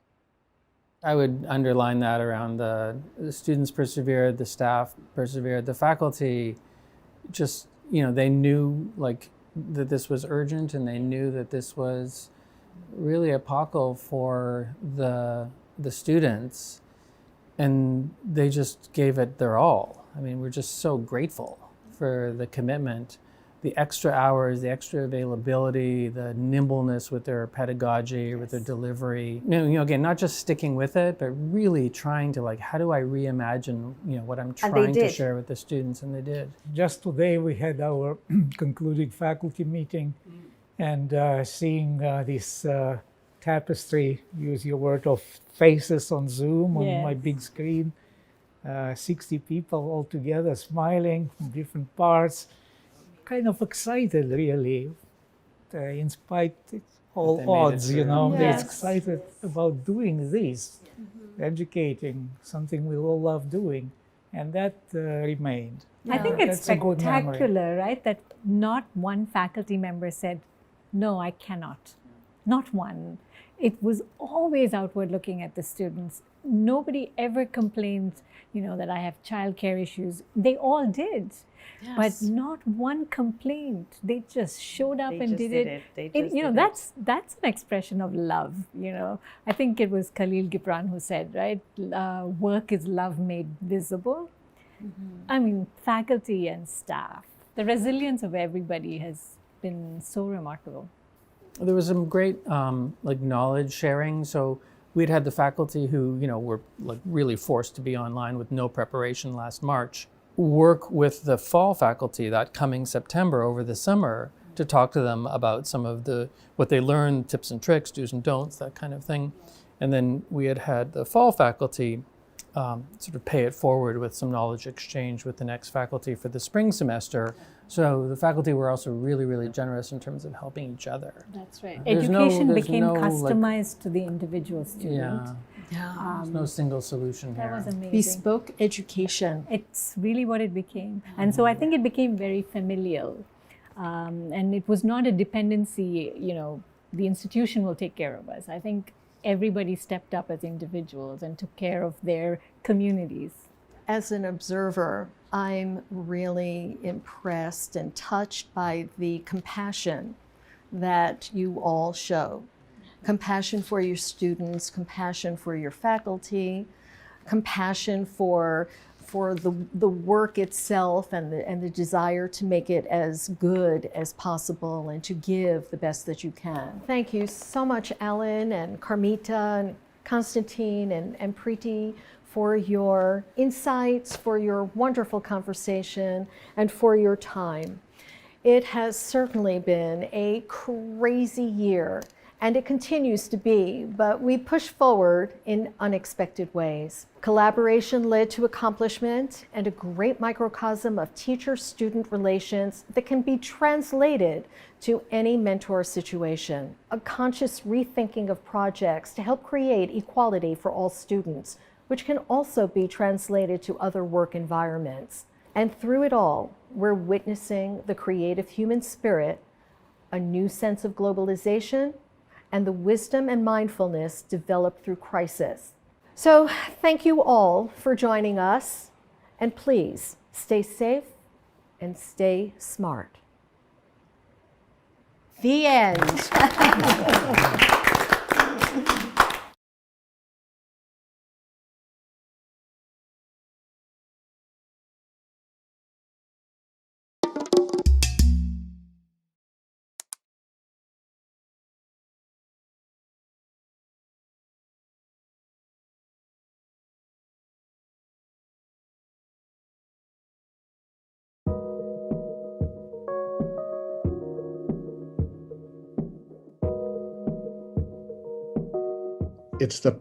I would underline that around the students persevered, the staff persevered, the faculty just, they knew that this was urgent, and they knew that this was really epochal for the students, and they just gave it their all. I mean, we're just so grateful for the commitment, the extra hours, the extra availability, the nimbleness with their pedagogy, with their delivery. Again, not just sticking with it, but really trying to how do I reimagine, what I'm trying to share with the students, and they did. Just today we had our concluding faculty meeting, and seeing this tapestry, use your word, of faces on Zoom on my big screen, 60 people all together smiling from different parts, kind of excited really, in spite of all They made it odds, through. They're Yes. excited about doing this. educating, something we all love doing, and that remained. I think it's That's a good memory. spectacular, right? That not one faculty member said, no, I cannot. Not one. It was always outward looking at the students. Nobody ever complained, that I have childcare issues. They all did. Yes. But not one complaint. They just showed up and did it. That's That's an expression of love. I think it was Khalil Gibran who said, right? Work is love made visible. I mean, faculty and staff. The resilience of everybody has been so remarkable. There was some great knowledge sharing. So we'd had the faculty who were really forced to be online with no preparation last March, work with the fall faculty that coming September over the summer to talk to them about some of what they learned, tips and tricks, do's and don'ts, that kind of thing. And then we had the fall faculty sort of pay it forward with some knowledge exchange with the next faculty for the spring semester. So the faculty were also really, really generous in terms of helping each other. That's right. There's Education became no, customized to the individual student. There's no single solution That here. was amazing. Bespoke education. It's really what it became. And so I think it became very familial. And it was not a dependency, the institution will take care of us. I think everybody stepped up as individuals and took care of their communities. As an observer, I'm really impressed and touched by the compassion that you all show. Compassion for your students, compassion for your faculty, compassion for the work itself and the desire to make it as good as possible and to give the best that you can. Thank you so much, Ellen and Carmita and Constantine and Preeti, for your insights, for your wonderful conversation, and for your time. It has certainly been a crazy year, and it continues to be, but we push forward in unexpected ways. Collaboration led to accomplishment and a great microcosm of teacher-student relations that can be translated to any mentor situation. A conscious rethinking of projects to help create equality for all students, which can also be translated to other work environments. And through it all, we're witnessing the creative human spirit, a new sense of globalization, and the wisdom and mindfulness developed through crisis. So thank you all for joining us, and please stay safe and stay smart. The end. It's the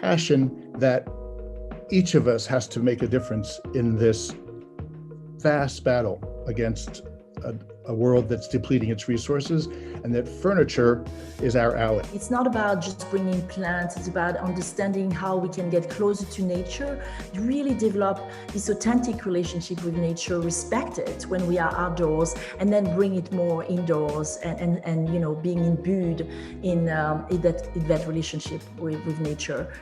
passion that each of us has to make a difference in this vast battle against a world that's depleting its resources, and that furniture is our ally. It's not about just bringing plants, it's about understanding how we can get closer to nature, really develop this authentic relationship with nature, respect it when we are outdoors, and then bring it more indoors and being imbued in that relationship with nature.